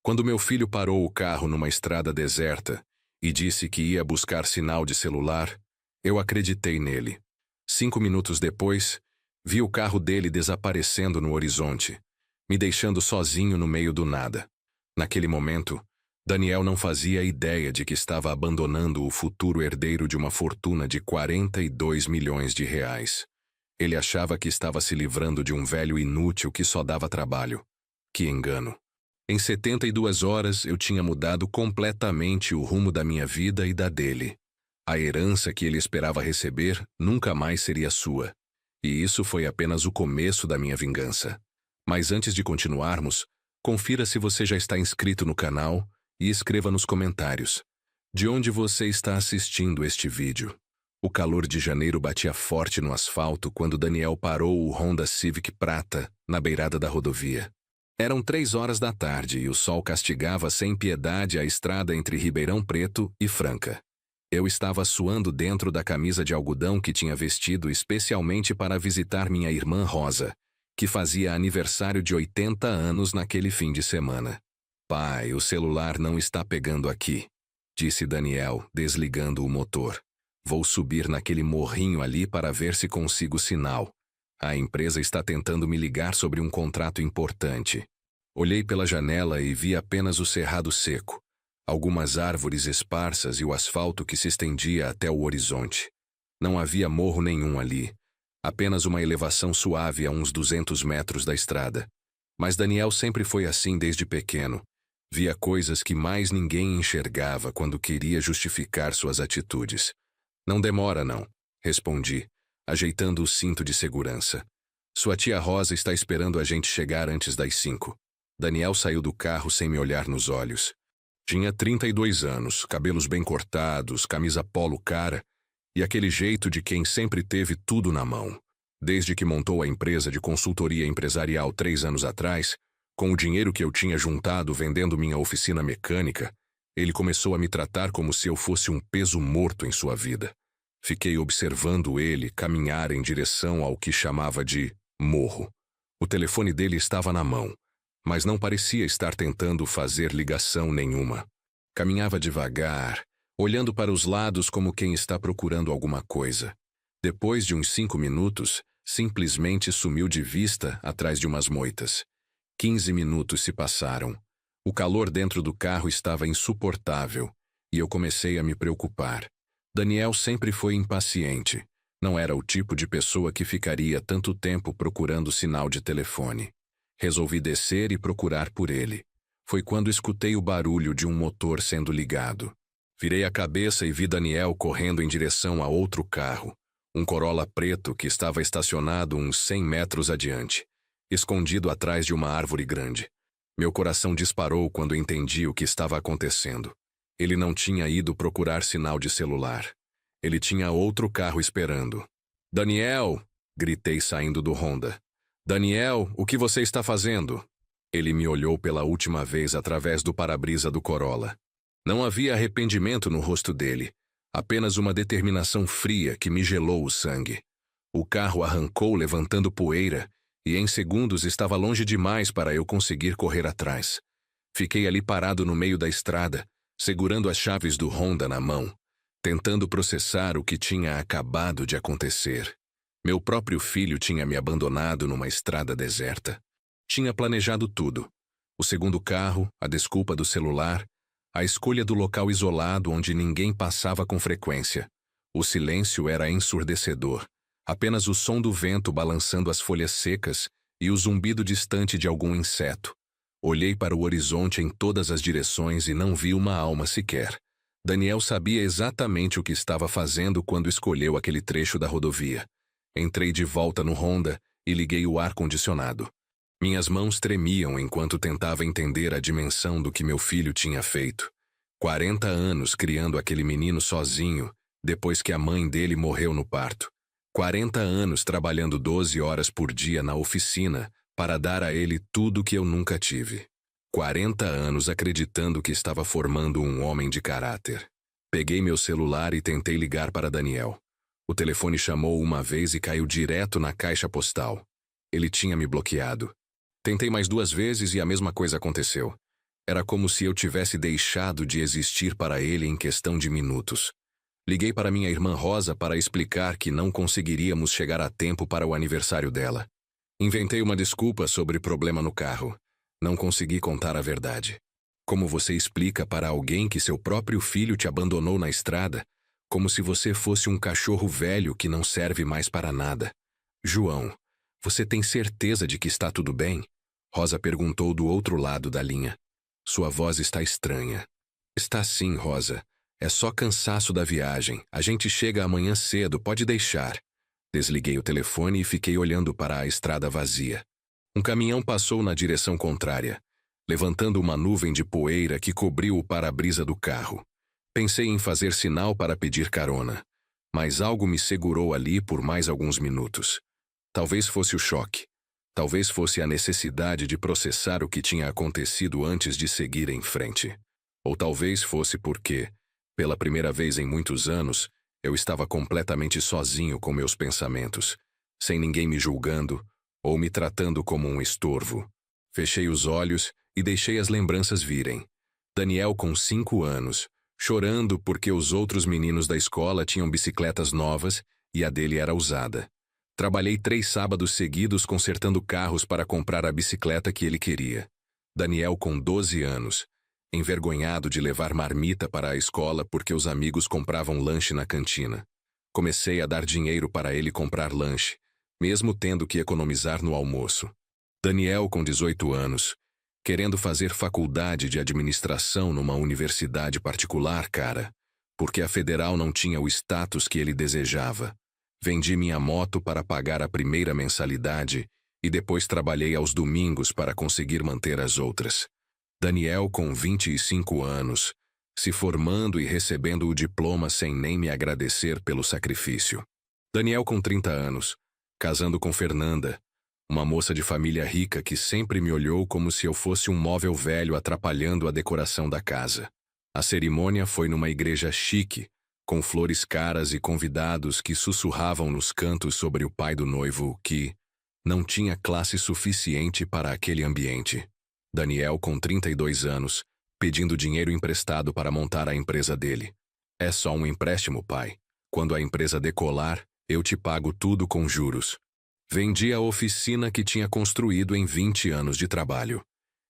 Quando meu filho parou o carro numa estrada deserta e disse que ia buscar sinal de celular, eu acreditei nele. 5 minutos depois, vi o carro dele desaparecendo no horizonte, me deixando sozinho no meio do nada. Naquele momento, Daniel não fazia ideia de que estava abandonando o futuro herdeiro de uma fortuna de 42 milhões de reais. Ele achava que estava se livrando de um velho inútil que só dava trabalho. Que engano. Em 72 horas eu tinha mudado completamente o rumo da minha vida e da dele. A herança que ele esperava receber nunca mais seria sua. E isso foi apenas o começo da minha vingança. Mas antes de continuarmos, confira se você já está inscrito no canal e escreva nos comentários de onde você está assistindo este vídeo. O calor de janeiro batia forte no asfalto quando Daniel parou o Honda Civic prata na beirada da rodovia. Eram 3 horas da tarde e o sol castigava sem piedade a estrada entre Ribeirão Preto e Franca. Eu estava suando dentro da camisa de algodão que tinha vestido especialmente para visitar minha irmã Rosa, que fazia aniversário de 80 anos naquele fim de semana. Pai, o celular não está pegando aqui, disse Daniel, desligando o motor. Vou subir naquele morrinho ali para ver se consigo sinal. A empresa está tentando me ligar sobre um contrato importante. Olhei pela janela e vi apenas o cerrado seco, algumas árvores esparsas e o asfalto que se estendia até o horizonte. Não havia morro nenhum ali, apenas uma elevação suave a uns 200 metros da estrada. Mas Daniel sempre foi assim desde pequeno. Via coisas que mais ninguém enxergava quando queria justificar suas atitudes. Não demora, não, respondi, ajeitando o cinto de segurança. Sua tia Rosa está esperando a gente chegar antes das 5. Daniel saiu do carro sem me olhar nos olhos. Tinha 32 anos, cabelos bem cortados, camisa polo cara e aquele jeito de quem sempre teve tudo na mão. Desde que montou a empresa de consultoria empresarial 3 anos atrás, com o dinheiro que eu tinha juntado vendendo minha oficina mecânica, ele começou a me tratar como se eu fosse um peso morto em sua vida. Fiquei observando ele caminhar em direção ao que chamava de morro. O telefone dele estava na mão, mas não parecia estar tentando fazer ligação nenhuma. Caminhava devagar, olhando para os lados como quem está procurando alguma coisa. Depois de uns 5 minutos, simplesmente sumiu de vista atrás de umas moitas. 15 minutos se passaram. O calor dentro do carro estava insuportável, e eu comecei a me preocupar. Daniel sempre foi impaciente. Não era o tipo de pessoa que ficaria tanto tempo procurando sinal de telefone. Resolvi descer e procurar por ele. Foi quando escutei o barulho de um motor sendo ligado. Virei a cabeça e vi Daniel correndo em direção a outro carro, um Corolla preto que estava estacionado uns 100 metros adiante, escondido atrás de uma árvore grande. Meu coração disparou quando entendi o que estava acontecendo. Ele não tinha ido procurar sinal de celular. Ele tinha outro carro esperando. "Daniel!" gritei saindo do Honda. "Daniel, o que você está fazendo?" Ele me olhou pela última vez através do para-brisa do Corolla. Não havia arrependimento no rosto dele, apenas uma determinação fria que me gelou o sangue. O carro arrancou levantando poeira e em segundos estava longe demais para eu conseguir correr atrás. Fiquei ali parado no meio da estrada, segurando as chaves do Honda na mão, tentando processar o que tinha acabado de acontecer. Meu próprio filho tinha me abandonado numa estrada deserta. Tinha planejado tudo. O segundo carro, a desculpa do celular, a escolha do local isolado onde ninguém passava com frequência. O silêncio era ensurdecedor. Apenas o som do vento balançando as folhas secas e o zumbido distante de algum inseto. Olhei para o horizonte em todas as direções e não vi uma alma sequer. Daniel sabia exatamente o que estava fazendo quando escolheu aquele trecho da rodovia. Entrei de volta no Honda e liguei o ar-condicionado. Minhas mãos tremiam enquanto tentava entender a dimensão do que meu filho tinha feito. 40 anos criando aquele menino sozinho, depois que a mãe dele morreu no parto. 40 anos trabalhando 12 horas por dia na oficina para dar a ele tudo que eu nunca tive. 40 anos acreditando que estava formando um homem de caráter. Peguei meu celular e tentei ligar para Daniel. O telefone chamou uma vez e caiu direto na caixa postal. Ele tinha me bloqueado. Tentei mais 2 vezes e a mesma coisa aconteceu. Era como se eu tivesse deixado de existir para ele em questão de minutos. Liguei para minha irmã Rosa para explicar que não conseguiríamos chegar a tempo para o aniversário dela. Inventei uma desculpa sobre problema no carro. Não consegui contar a verdade. Como você explica para alguém que seu próprio filho te abandonou na estrada, como se você fosse um cachorro velho que não serve mais para nada? João, você tem certeza de que está tudo bem? Rosa perguntou do outro lado da linha. Sua voz está estranha. Está sim, Rosa. É só cansaço da viagem. A gente chega amanhã cedo, pode deixar. Desliguei o telefone e fiquei olhando para a estrada vazia. Um caminhão passou na direção contrária, levantando uma nuvem de poeira que cobriu o para-brisa do carro. Pensei em fazer sinal para pedir carona, mas algo me segurou ali por mais alguns minutos. Talvez fosse o choque. Talvez fosse a necessidade de processar o que tinha acontecido antes de seguir em frente. Ou talvez fosse porque, pela primeira vez em muitos anos, eu estava completamente sozinho com meus pensamentos, sem ninguém me julgando ou me tratando como um estorvo. Fechei os olhos e deixei as lembranças virem. Daniel com 5 anos, chorando porque os outros meninos da escola tinham bicicletas novas e a dele era usada. Trabalhei 3 sábados seguidos consertando carros para comprar a bicicleta que ele queria. Daniel com 12 anos, envergonhado de levar marmita para a escola porque os amigos compravam lanche na cantina. Comecei a dar dinheiro para ele comprar lanche, mesmo tendo que economizar no almoço. Daniel com 18 anos, querendo fazer faculdade de administração numa universidade particular, cara, porque a federal não tinha o status que ele desejava. Vendi minha moto para pagar a primeira mensalidade e depois trabalhei aos domingos para conseguir manter as outras. Daniel com 25 anos, se formando e recebendo o diploma sem nem me agradecer pelo sacrifício. Daniel com 30 anos, casando com Fernanda, uma moça de família rica que sempre me olhou como se eu fosse um móvel velho atrapalhando a decoração da casa. A cerimônia foi numa igreja chique, com flores caras e convidados que sussurravam nos cantos sobre o pai do noivo que não tinha classe suficiente para aquele ambiente. Daniel com 32 anos, pedindo dinheiro emprestado para montar a empresa dele. É só um empréstimo, pai. Quando a empresa decolar, eu te pago tudo com juros. Vendi a oficina que tinha construído em 20 anos de trabalho.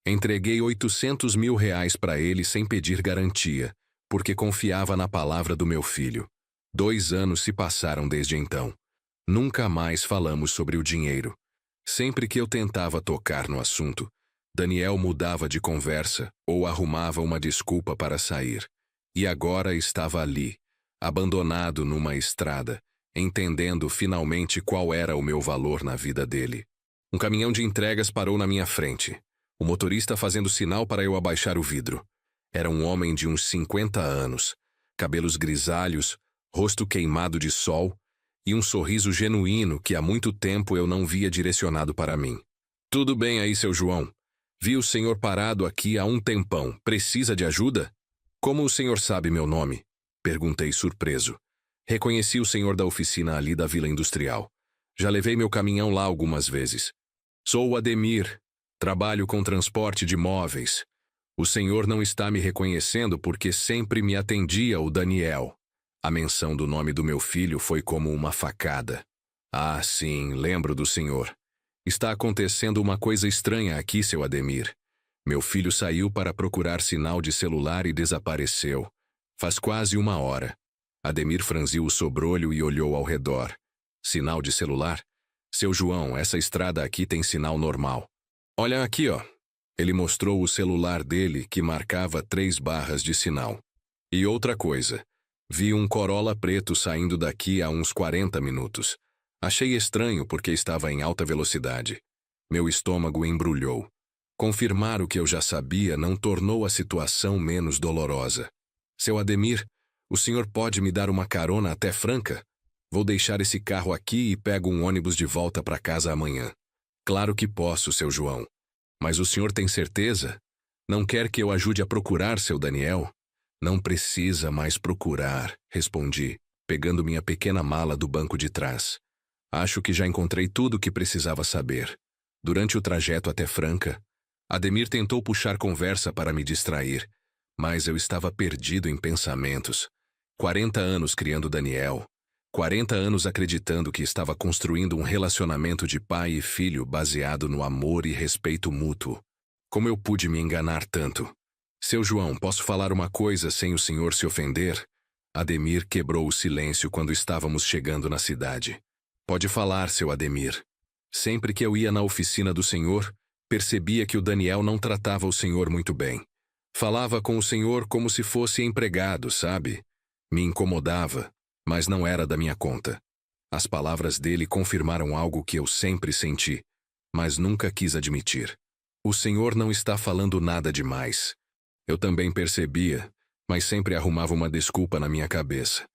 Entreguei R$800 mil para ele sem pedir garantia, porque confiava na palavra do meu filho. 2 anos se passaram desde então. Nunca mais falamos sobre o dinheiro. Sempre que eu tentava tocar no assunto, Daniel mudava de conversa ou arrumava uma desculpa para sair. E agora estava ali, abandonado numa estrada, entendendo finalmente qual era o meu valor na vida dele. Um caminhão de entregas parou na minha frente, o motorista fazendo sinal para eu abaixar o vidro. Era um homem de uns 50 anos, cabelos grisalhos, rosto queimado de sol e um sorriso genuíno que há muito tempo eu não via direcionado para mim. Tudo bem aí, seu João? Vi o senhor parado aqui há um tempão. Precisa de ajuda? Como o senhor sabe meu nome? Perguntei surpreso. Reconheci o senhor da oficina ali da Vila Industrial. Já levei meu caminhão lá algumas vezes. Sou o Ademir. Trabalho com transporte de móveis. O senhor não está me reconhecendo porque sempre me atendia o Daniel. A menção do nome do meu filho foi como uma facada. Ah, sim, lembro do senhor. Está acontecendo uma coisa estranha aqui, seu Ademir. Meu filho saiu para procurar sinal de celular e desapareceu. Faz quase 1 hora. Ademir franziu o sobrolho e olhou ao redor. Sinal de celular? Seu João, essa estrada aqui tem sinal normal. Olha aqui, ó. Ele mostrou o celular dele que marcava 3 barras de sinal. E outra coisa. Vi um Corolla preto saindo daqui há uns 40 minutos. Achei estranho porque estava em alta velocidade. Meu estômago embrulhou. Confirmar o que eu já sabia não tornou a situação menos dolorosa. Seu Ademir, o senhor pode me dar uma carona até Franca? Vou deixar esse carro aqui e pego um ônibus de volta para casa amanhã. Claro que posso, seu João. Mas o senhor tem certeza? Não quer que eu ajude a procurar seu Daniel? Não precisa mais procurar, respondi, pegando minha pequena mala do banco de trás. Acho que já encontrei tudo o que precisava saber. Durante o trajeto até Franca, Ademir tentou puxar conversa para me distrair, mas eu estava perdido em pensamentos. 40 anos criando Daniel. 40 anos acreditando que estava construindo um relacionamento de pai e filho baseado no amor e respeito mútuo. Como eu pude me enganar tanto? Seu João, posso falar uma coisa sem o senhor se ofender? Ademir quebrou o silêncio quando estávamos chegando na cidade. Pode falar, seu Ademir. Sempre que eu ia na oficina do senhor, percebia que o Daniel não tratava o senhor muito bem. Falava com o senhor como se fosse empregado, sabe? Me incomodava, mas não era da minha conta. As palavras dele confirmaram algo que eu sempre senti, mas nunca quis admitir. O senhor não está falando nada demais. Eu também percebia, mas sempre arrumava uma desculpa na minha cabeça.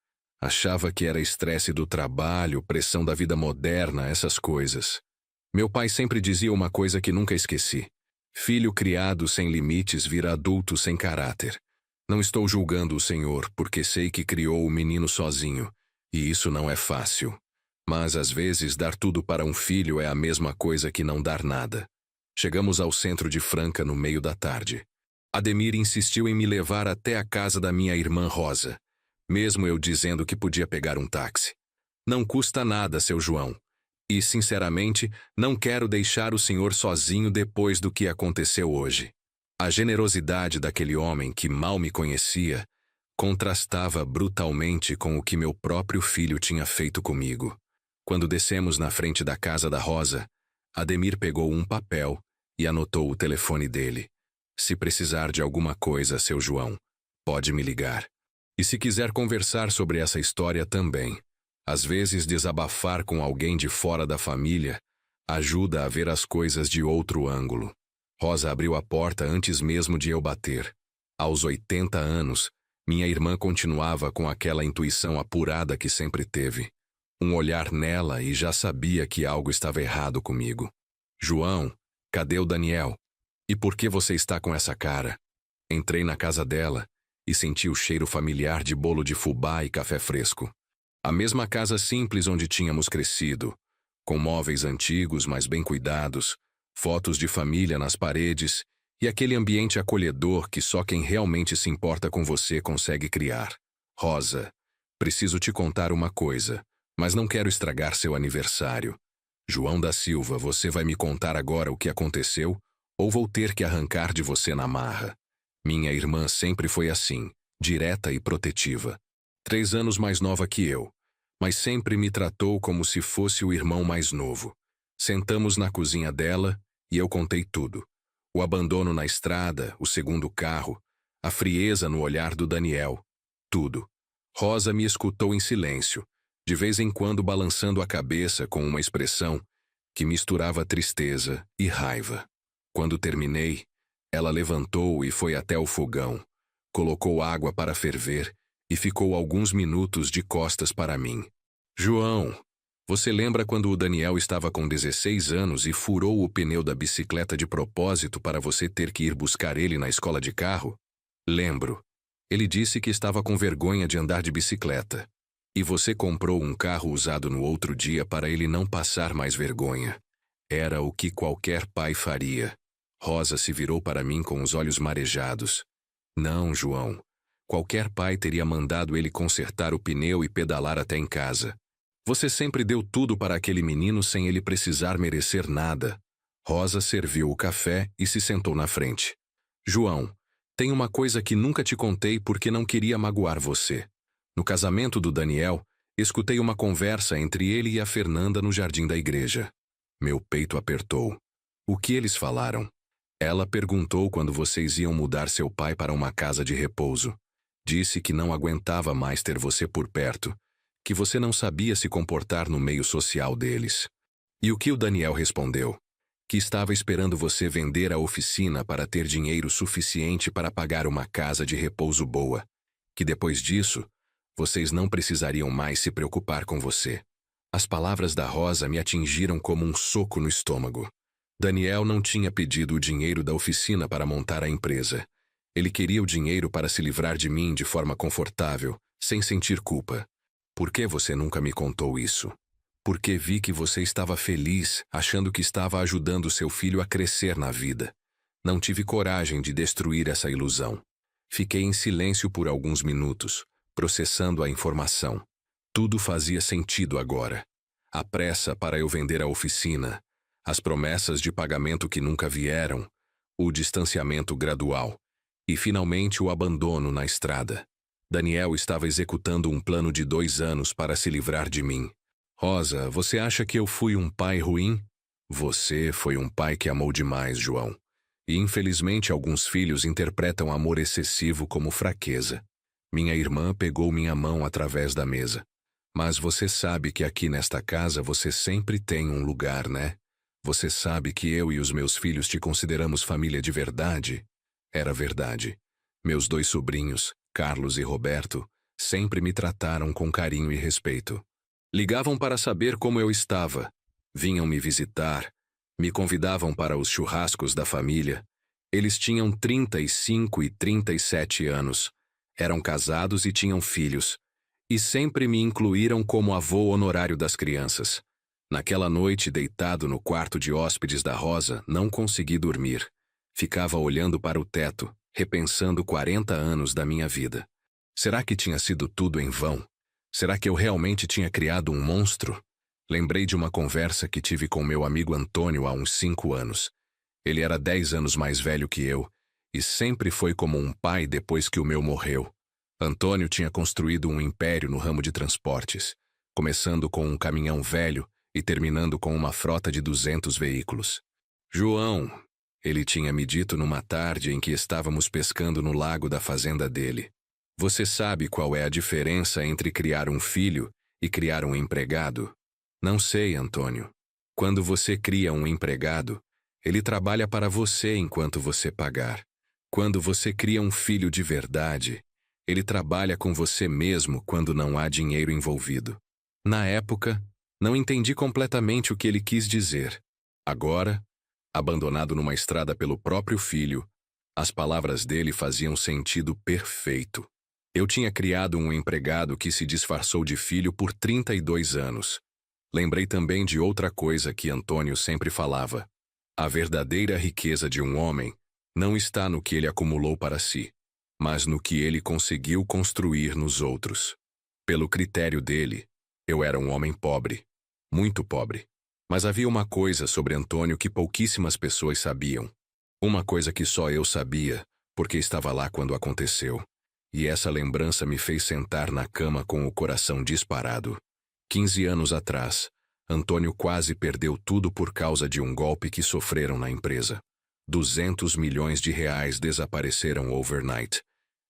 Achava que era estresse do trabalho, pressão da vida moderna, essas coisas. Meu pai sempre dizia uma coisa que nunca esqueci. Filho criado sem limites vira adulto sem caráter. Não estou julgando o senhor, porque sei que criou o menino sozinho, e isso não é fácil. Mas às vezes dar tudo para um filho é a mesma coisa que não dar nada. Chegamos ao centro de Franca no meio da tarde. Ademir insistiu em me levar até a casa da minha irmã Rosa, mesmo eu dizendo que podia pegar um táxi. Não custa nada, seu João. E, sinceramente, não quero deixar o senhor sozinho depois do que aconteceu hoje. A generosidade daquele homem que mal me conhecia contrastava brutalmente com o que meu próprio filho tinha feito comigo. Quando descemos na frente da casa da Rosa, Ademir pegou um papel e anotou o telefone dele. Se precisar de alguma coisa, seu João, pode me ligar. E se quiser conversar sobre essa história também. Às vezes desabafar com alguém de fora da família ajuda a ver as coisas de outro ângulo. Rosa abriu a porta antes mesmo de eu bater. Aos 80 anos, minha irmã continuava com aquela intuição apurada que sempre teve. Um olhar nela e já sabia que algo estava errado comigo. João, cadê o Daniel? E por que você está com essa cara? Entrei na casa dela e senti o cheiro familiar de bolo de fubá e café fresco. A mesma casa simples onde tínhamos crescido, com móveis antigos, mas bem cuidados, fotos de família nas paredes e aquele ambiente acolhedor que só quem realmente se importa com você consegue criar. Rosa, preciso te contar uma coisa, mas não quero estragar seu aniversário. João da Silva, você vai me contar agora o que aconteceu ou vou ter que arrancar de você na marra? Minha irmã sempre foi assim, direta e protetiva. 3 anos mais nova que eu, mas sempre me tratou como se fosse o irmão mais novo. Sentamos na cozinha dela e eu contei tudo. O abandono na estrada, o segundo carro, a frieza no olhar do Daniel. Tudo. Rosa me escutou em silêncio, de vez em quando balançando a cabeça com uma expressão que misturava tristeza e raiva. Quando terminei, ela levantou e foi até o fogão, colocou água para ferver e ficou alguns minutos de costas para mim. João, você lembra quando o Daniel estava com 16 anos e furou o pneu da bicicleta de propósito para você ter que ir buscar ele na escola de carro? Lembro. Ele disse que estava com vergonha de andar de bicicleta. E você comprou um carro usado no outro dia para ele não passar mais vergonha. Era o que qualquer pai faria. Rosa se virou para mim com os olhos marejados. Não, João. Qualquer pai teria mandado ele consertar o pneu e pedalar até em casa. Você sempre deu tudo para aquele menino sem ele precisar merecer nada. Rosa serviu o café e se sentou na frente. João, tem uma coisa que nunca te contei porque não queria magoar você. No casamento do Daniel, escutei uma conversa entre ele e a Fernanda no jardim da igreja. Meu peito apertou. O que eles falaram? Ela perguntou quando vocês iam mudar seu pai para uma casa de repouso. Disse que não aguentava mais ter você por perto, que você não sabia se comportar no meio social deles. E o que o Daniel respondeu? Que estava esperando você vender a oficina para ter dinheiro suficiente para pagar uma casa de repouso boa. Que depois disso, vocês não precisariam mais se preocupar com você. As palavras da Rosa me atingiram como um soco no estômago. Daniel não tinha pedido o dinheiro da oficina para montar a empresa. Ele queria o dinheiro para se livrar de mim de forma confortável, sem sentir culpa. Por que você nunca me contou isso? Porque vi que você estava feliz, achando que estava ajudando seu filho a crescer na vida. Não tive coragem de destruir essa ilusão. Fiquei em silêncio por alguns minutos, processando a informação. Tudo fazia sentido agora. A pressa para eu vender a oficina, as promessas de pagamento que nunca vieram, o distanciamento gradual e, finalmente, o abandono na estrada. Daniel estava executando um plano de 2 anos para se livrar de mim. Rosa, você acha que eu fui um pai ruim? Você foi um pai que amou demais, João. E, infelizmente, alguns filhos interpretam amor excessivo como fraqueza. Minha irmã pegou minha mão através da mesa. Mas você sabe que aqui nesta casa você sempre tem um lugar, né? Você sabe que eu e os meus filhos te consideramos família de verdade? Era verdade. Meus 2 sobrinhos, Carlos e Roberto, sempre me trataram com carinho e respeito. Ligavam para saber como eu estava. Vinham me visitar. Me convidavam para os churrascos da família. Eles tinham 35 e 37 anos. Eram casados e tinham filhos. E sempre me incluíram como avô honorário das crianças. Naquela noite, deitado no quarto de hóspedes da Rosa, não consegui dormir. Ficava olhando para o teto, repensando 40 anos da minha vida. Será que tinha sido tudo em vão? Será que eu realmente tinha criado um monstro? Lembrei de uma conversa que tive com meu amigo Antônio há uns 5 anos. Ele era 10 anos mais velho que eu, e sempre foi como um pai depois que o meu morreu. Antônio tinha construído um império no ramo de transportes, começando com um caminhão velho e terminando com uma frota de 200 veículos. João, ele tinha me dito numa tarde em que estávamos pescando no lago da fazenda dele. Você sabe qual é a diferença entre criar um filho e criar um empregado? Não sei, Antônio. Quando você cria um empregado, ele trabalha para você enquanto você pagar. Quando você cria um filho de verdade, ele trabalha com você mesmo quando não há dinheiro envolvido. Na época, não entendi completamente o que ele quis dizer. Agora, abandonado numa estrada pelo próprio filho, as palavras dele faziam sentido perfeito. Eu tinha criado um empregado que se disfarçou de filho por 32 anos. Lembrei também de outra coisa que Antônio sempre falava. A verdadeira riqueza de um homem não está no que ele acumulou para si, mas no que ele conseguiu construir nos outros. Pelo critério dele, eu era um homem pobre, muito pobre. Mas havia uma coisa sobre Antônio que pouquíssimas pessoas sabiam. Uma coisa que só eu sabia, porque estava lá quando aconteceu. E essa lembrança me fez sentar na cama com o coração disparado. 15 anos atrás, Antônio quase perdeu tudo por causa de um golpe que sofreram na empresa. 200 milhões de reais desapareceram overnight.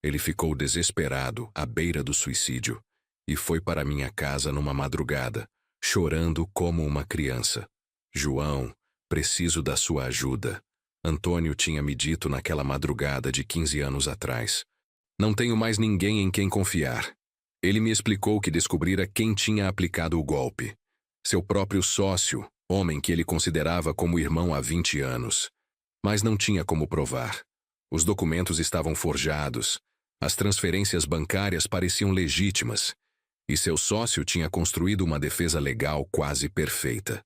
Ele ficou desesperado, à beira do suicídio, e foi para minha casa numa madrugada, chorando como uma criança. João, preciso da sua ajuda. Antônio tinha me dito naquela madrugada de 15 anos atrás. Não tenho mais ninguém em quem confiar. Ele me explicou que descobrira quem tinha aplicado o golpe. Seu próprio sócio, homem que ele considerava como irmão há 20 anos. Mas não tinha como provar. Os documentos estavam forjados. As transferências bancárias pareciam legítimas. E seu sócio tinha construído uma defesa legal quase perfeita.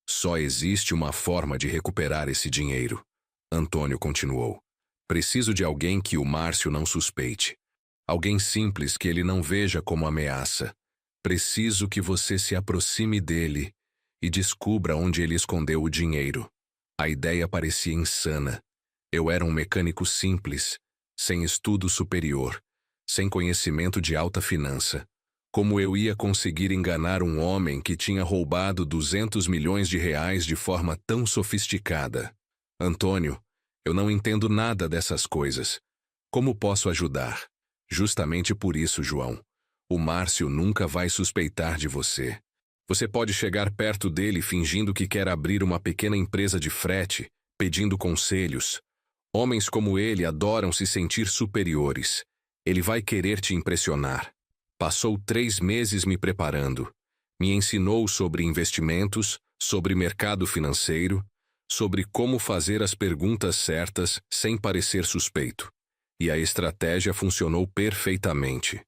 Só existe uma forma de recuperar esse dinheiro. Antônio continuou. Preciso de alguém que o Márcio não suspeite. Alguém simples que ele não veja como ameaça. Preciso que você se aproxime dele e descubra onde ele escondeu o dinheiro. A ideia parecia insana. Eu era um mecânico simples, sem estudo superior, sem conhecimento de alta finança. Como eu ia conseguir enganar um homem que tinha roubado 200 milhões de reais de forma tão sofisticada? Antônio, eu não entendo nada dessas coisas. Como posso ajudar? Justamente por isso, João. O Márcio nunca vai suspeitar de você. Você pode chegar perto dele fingindo que quer abrir uma pequena empresa de frete, pedindo conselhos. Homens como ele adoram se sentir superiores. Ele vai querer te impressionar. Passou 3 meses me preparando. Me ensinou sobre investimentos, sobre mercado financeiro, sobre como fazer as perguntas certas sem parecer suspeito. E a estratégia funcionou perfeitamente.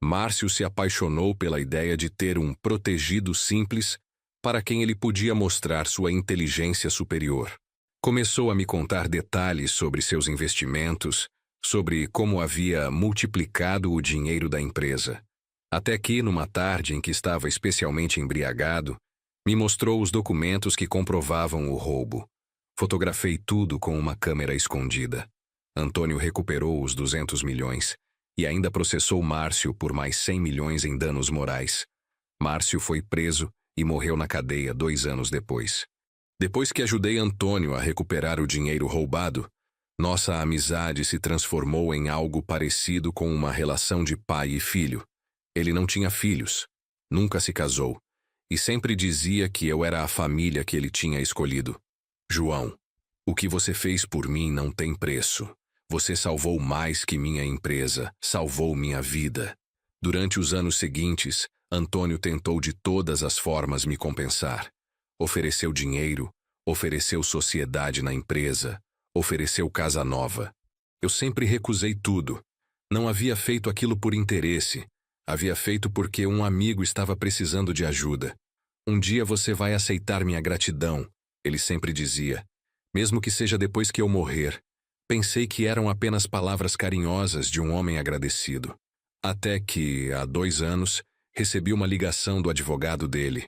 Márcio se apaixonou pela ideia de ter um protegido simples para quem ele podia mostrar sua inteligência superior. Começou a me contar detalhes sobre seus investimentos, sobre como havia multiplicado o dinheiro da empresa. Até que, numa tarde em que estava especialmente embriagado, me mostrou os documentos que comprovavam o roubo. Fotografei tudo com uma câmera escondida. Antônio recuperou os 200 milhões e ainda processou Márcio por mais 100 milhões em danos morais. Márcio foi preso e morreu na cadeia 2 anos depois. Depois que ajudei Antônio a recuperar o dinheiro roubado, nossa amizade se transformou em algo parecido com uma relação de pai e filho. Ele não tinha filhos, nunca se casou, e sempre dizia que eu era a família que ele tinha escolhido. João, o que você fez por mim não tem preço. Você salvou mais que minha empresa, salvou minha vida. Durante os anos seguintes, Antônio tentou de todas as formas me compensar. Ofereceu dinheiro, ofereceu sociedade na empresa, ofereceu casa nova. Eu sempre recusei tudo. Não havia feito aquilo por interesse. Havia feito porque um amigo estava precisando de ajuda. Um dia você vai aceitar minha gratidão, ele sempre dizia. Mesmo que seja depois que eu morrer. Pensei que eram apenas palavras carinhosas de um homem agradecido. Até que, há 2 anos, recebi uma ligação do advogado dele.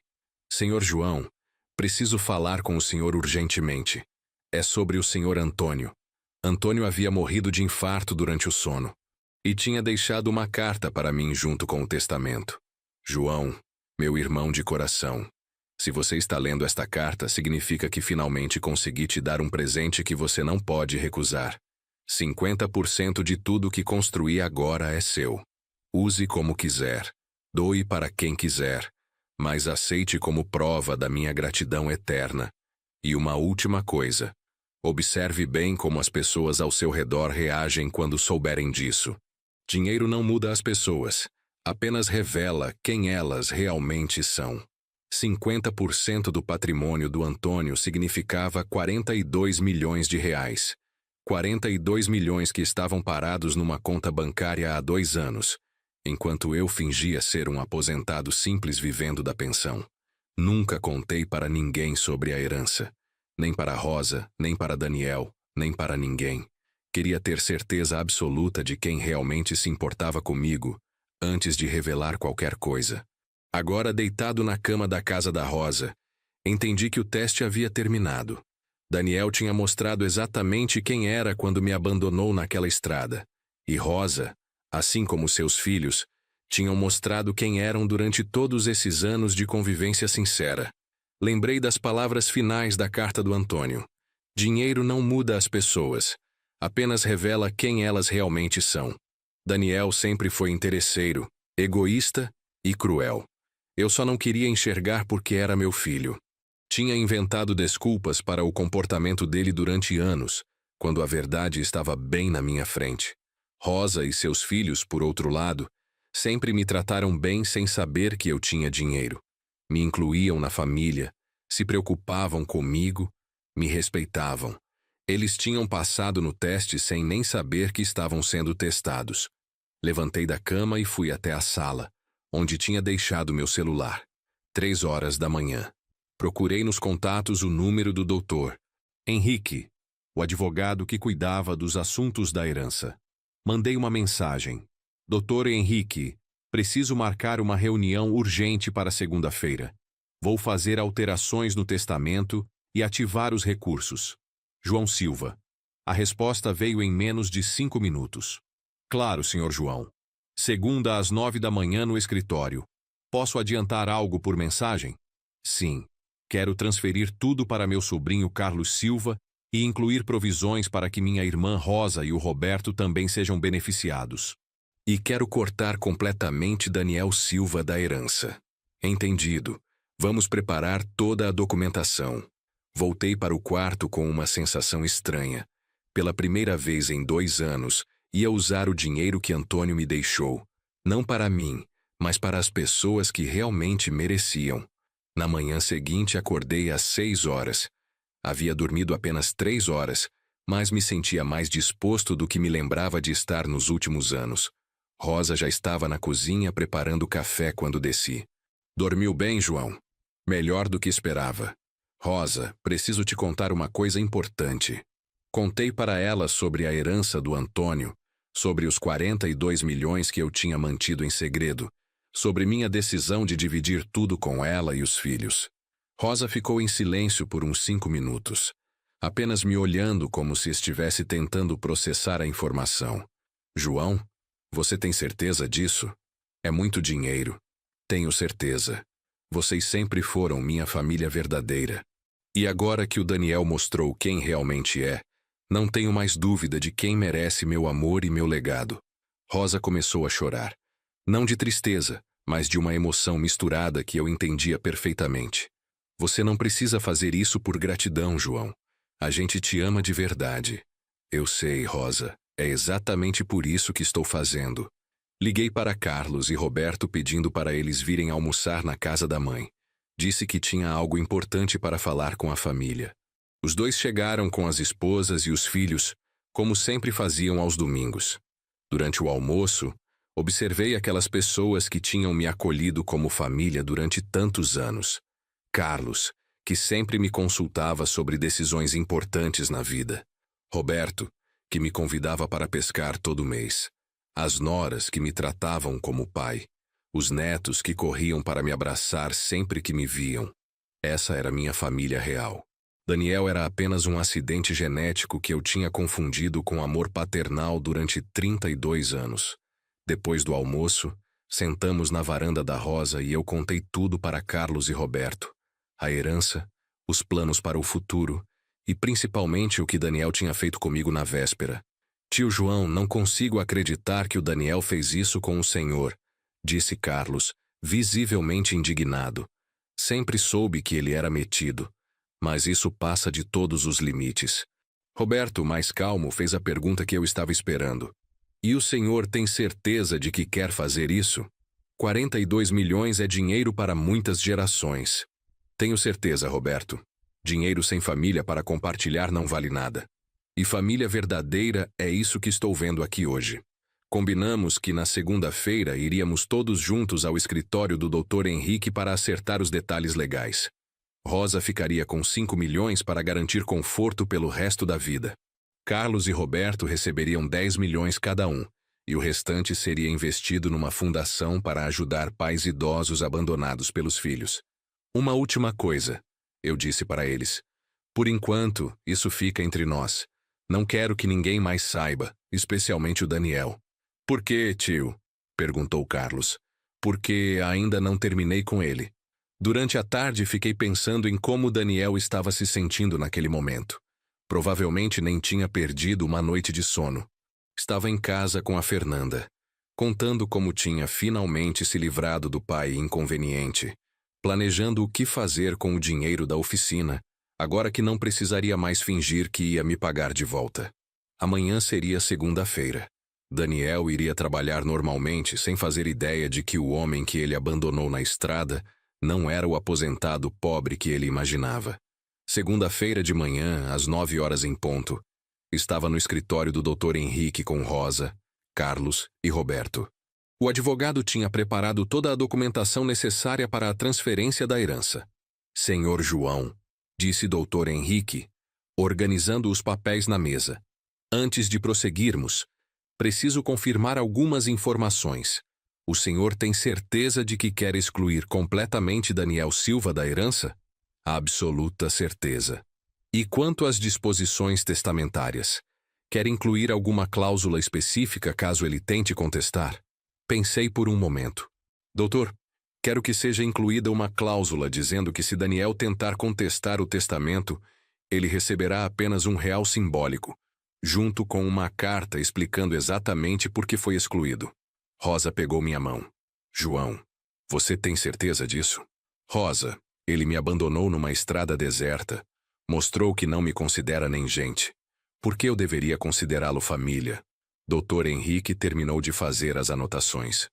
Senhor João, preciso falar com o senhor urgentemente. É sobre o senhor Antônio. Antônio havia morrido de infarto durante o sono. E tinha deixado uma carta para mim junto com o testamento. João, meu irmão de coração, se você está lendo esta carta, significa que finalmente consegui te dar um presente que você não pode recusar. 50% de tudo que construí agora é seu. Use como quiser, doe para quem quiser, mas aceite como prova da minha gratidão eterna. E uma última coisa, observe bem como as pessoas ao seu redor reagem quando souberem disso. Dinheiro não muda as pessoas, apenas revela quem elas realmente são. 50% do patrimônio do Antônio significava 42 milhões de reais. 42 milhões que estavam parados numa conta bancária há 2 anos, enquanto eu fingia ser um aposentado simples vivendo da pensão. Nunca contei para ninguém sobre a herança. Nem para Rosa, nem para Daniel, nem para ninguém. Queria ter certeza absoluta de quem realmente se importava comigo, antes de revelar qualquer coisa. Agora, deitado na cama da casa da Rosa, entendi que o teste havia terminado. Daniel tinha mostrado exatamente quem era quando me abandonou naquela estrada. E Rosa, assim como seus filhos, tinham mostrado quem eram durante todos esses anos de convivência sincera. Lembrei das palavras finais da carta do Antônio. Dinheiro não muda as pessoas, apenas revela quem elas realmente são. Daniel sempre foi interesseiro, egoísta e cruel. Eu só não queria enxergar porque era meu filho. Tinha inventado desculpas para o comportamento dele durante anos, quando a verdade estava bem na minha frente. Rosa e seus filhos, por outro lado, sempre me trataram bem sem saber que eu tinha dinheiro. Me incluíam na família, se preocupavam comigo, me respeitavam. Eles tinham passado no teste sem nem saber que estavam sendo testados. Levantei da cama e fui até a sala, onde tinha deixado meu celular. 3 horas da manhã. Procurei nos contatos o número do doutor Henrique, o advogado que cuidava dos assuntos da herança. Mandei uma mensagem. Doutor Henrique, preciso marcar uma reunião urgente para segunda-feira. Vou fazer alterações no testamento e ativar os recursos. João Silva. A resposta veio em menos de 5 minutos. Claro, senhor João. Segunda às 9 da manhã no escritório. Posso adiantar algo por mensagem? Sim. Quero transferir tudo para meu sobrinho Carlos Silva e incluir provisões para que minha irmã Rosa e o Roberto também sejam beneficiados. E quero cortar completamente Daniel Silva da herança. Entendido. Vamos preparar toda a documentação. Voltei para o quarto com uma sensação estranha. Pela primeira vez em 2 anos, ia usar o dinheiro que Antônio me deixou. Não para mim, mas para as pessoas que realmente mereciam. Na manhã seguinte acordei às 6 horas. Havia dormido apenas 3 horas, mas me sentia mais disposto do que me lembrava de estar nos últimos anos. Rosa já estava na cozinha preparando café quando desci. Dormiu bem, João? Melhor do que esperava. Rosa, preciso te contar uma coisa importante. Contei para ela sobre a herança do Antônio, sobre os 42 milhões que eu tinha mantido em segredo, sobre minha decisão de dividir tudo com ela e os filhos. Rosa ficou em silêncio por uns 5 minutos, apenas me olhando como se estivesse tentando processar a informação. João, você tem certeza disso? É muito dinheiro. Tenho certeza. Vocês sempre foram minha família verdadeira. E agora que o Daniel mostrou quem realmente é, não tenho mais dúvida de quem merece meu amor e meu legado. Rosa começou a chorar. Não de tristeza, mas de uma emoção misturada que eu entendia perfeitamente. Você não precisa fazer isso por gratidão, João. A gente te ama de verdade. Eu sei, Rosa. É exatamente por isso que estou fazendo. Liguei para Carlos e Roberto pedindo para eles virem almoçar na casa da mãe. Disse que tinha algo importante para falar com a família. Os dois chegaram com as esposas e os filhos, como sempre faziam aos domingos. Durante o almoço, observei aquelas pessoas que tinham me acolhido como família durante tantos anos. Carlos, que sempre me consultava sobre decisões importantes na vida. Roberto, que me convidava para pescar todo mês. As noras que me tratavam como pai. Os netos que corriam para me abraçar sempre que me viam. Essa era minha família real. Daniel era apenas um acidente genético que eu tinha confundido com amor paternal durante 32 anos. Depois do almoço, sentamos na varanda da Rosa e eu contei tudo para Carlos e Roberto. A herança, os planos para o futuro e principalmente o que Daniel tinha feito comigo na véspera. Tio João, não consigo acreditar que o Daniel fez isso com o senhor, disse Carlos, visivelmente indignado. Sempre soube que ele era metido, mas isso passa de todos os limites. Roberto, mais calmo, fez a pergunta que eu estava esperando. E o senhor tem certeza de que quer fazer isso? 42 milhões é dinheiro para muitas gerações. Tenho certeza, Roberto. Dinheiro sem família para compartilhar não vale nada. E família verdadeira é isso que estou vendo aqui hoje. Combinamos que na segunda-feira iríamos todos juntos ao escritório do Dr. Henrique para acertar os detalhes legais. Rosa ficaria com 5 milhões para garantir conforto pelo resto da vida. Carlos e Roberto receberiam 10 milhões cada um, e o restante seria investido numa fundação para ajudar pais idosos abandonados pelos filhos. Uma última coisa, eu disse para eles. Por enquanto, isso fica entre nós. Não quero que ninguém mais saiba, especialmente o Daniel. Por quê, tio? Perguntou Carlos. Porque ainda não terminei com ele. Durante a tarde fiquei pensando em como o Daniel estava se sentindo naquele momento. Provavelmente nem tinha perdido uma noite de sono. Estava em casa com a Fernanda, contando como tinha finalmente se livrado do pai inconveniente, planejando o que fazer com o dinheiro da oficina, agora que não precisaria mais fingir que ia me pagar de volta. Amanhã seria segunda-feira. Daniel iria trabalhar normalmente sem fazer ideia de que o homem que ele abandonou na estrada não era o aposentado pobre que ele imaginava. Segunda-feira de manhã, às 9 horas em ponto, estava no escritório do Dr. Henrique com Rosa, Carlos e Roberto. O advogado tinha preparado toda a documentação necessária para a transferência da herança. Senhor João, disse Dr. Henrique, organizando os papéis na mesa. Antes de prosseguirmos, preciso confirmar algumas informações. O senhor tem certeza de que quer excluir completamente Daniel Silva da herança? Absoluta certeza. E quanto às disposições testamentárias? Quer incluir alguma cláusula específica caso ele tente contestar? Pensei por um momento. Doutor, quero que seja incluída uma cláusula dizendo que se Daniel tentar contestar o testamento, ele receberá apenas R$ 1 simbólico, junto com uma carta explicando exatamente por que foi excluído. Rosa pegou minha mão. João, você tem certeza disso? Rosa, ele me abandonou numa estrada deserta. Mostrou que não me considera nem gente. Por que eu deveria considerá-lo família? Dr. Henrique terminou de fazer as anotações.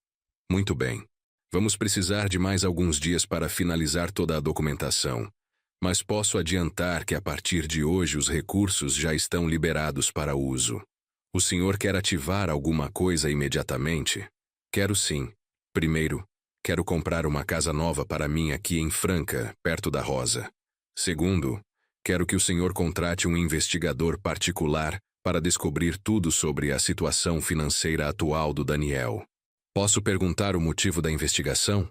Muito bem. Vamos precisar de mais alguns dias para finalizar toda a documentação. Mas posso adiantar que a partir de hoje os recursos já estão liberados para uso. O senhor quer ativar alguma coisa imediatamente? Quero sim. Primeiro, quero comprar uma casa nova para mim aqui em Franca, perto da Rosa. Segundo, quero que o senhor contrate um investigador particular para descobrir tudo sobre a situação financeira atual do Daniel. Posso perguntar o motivo da investigação?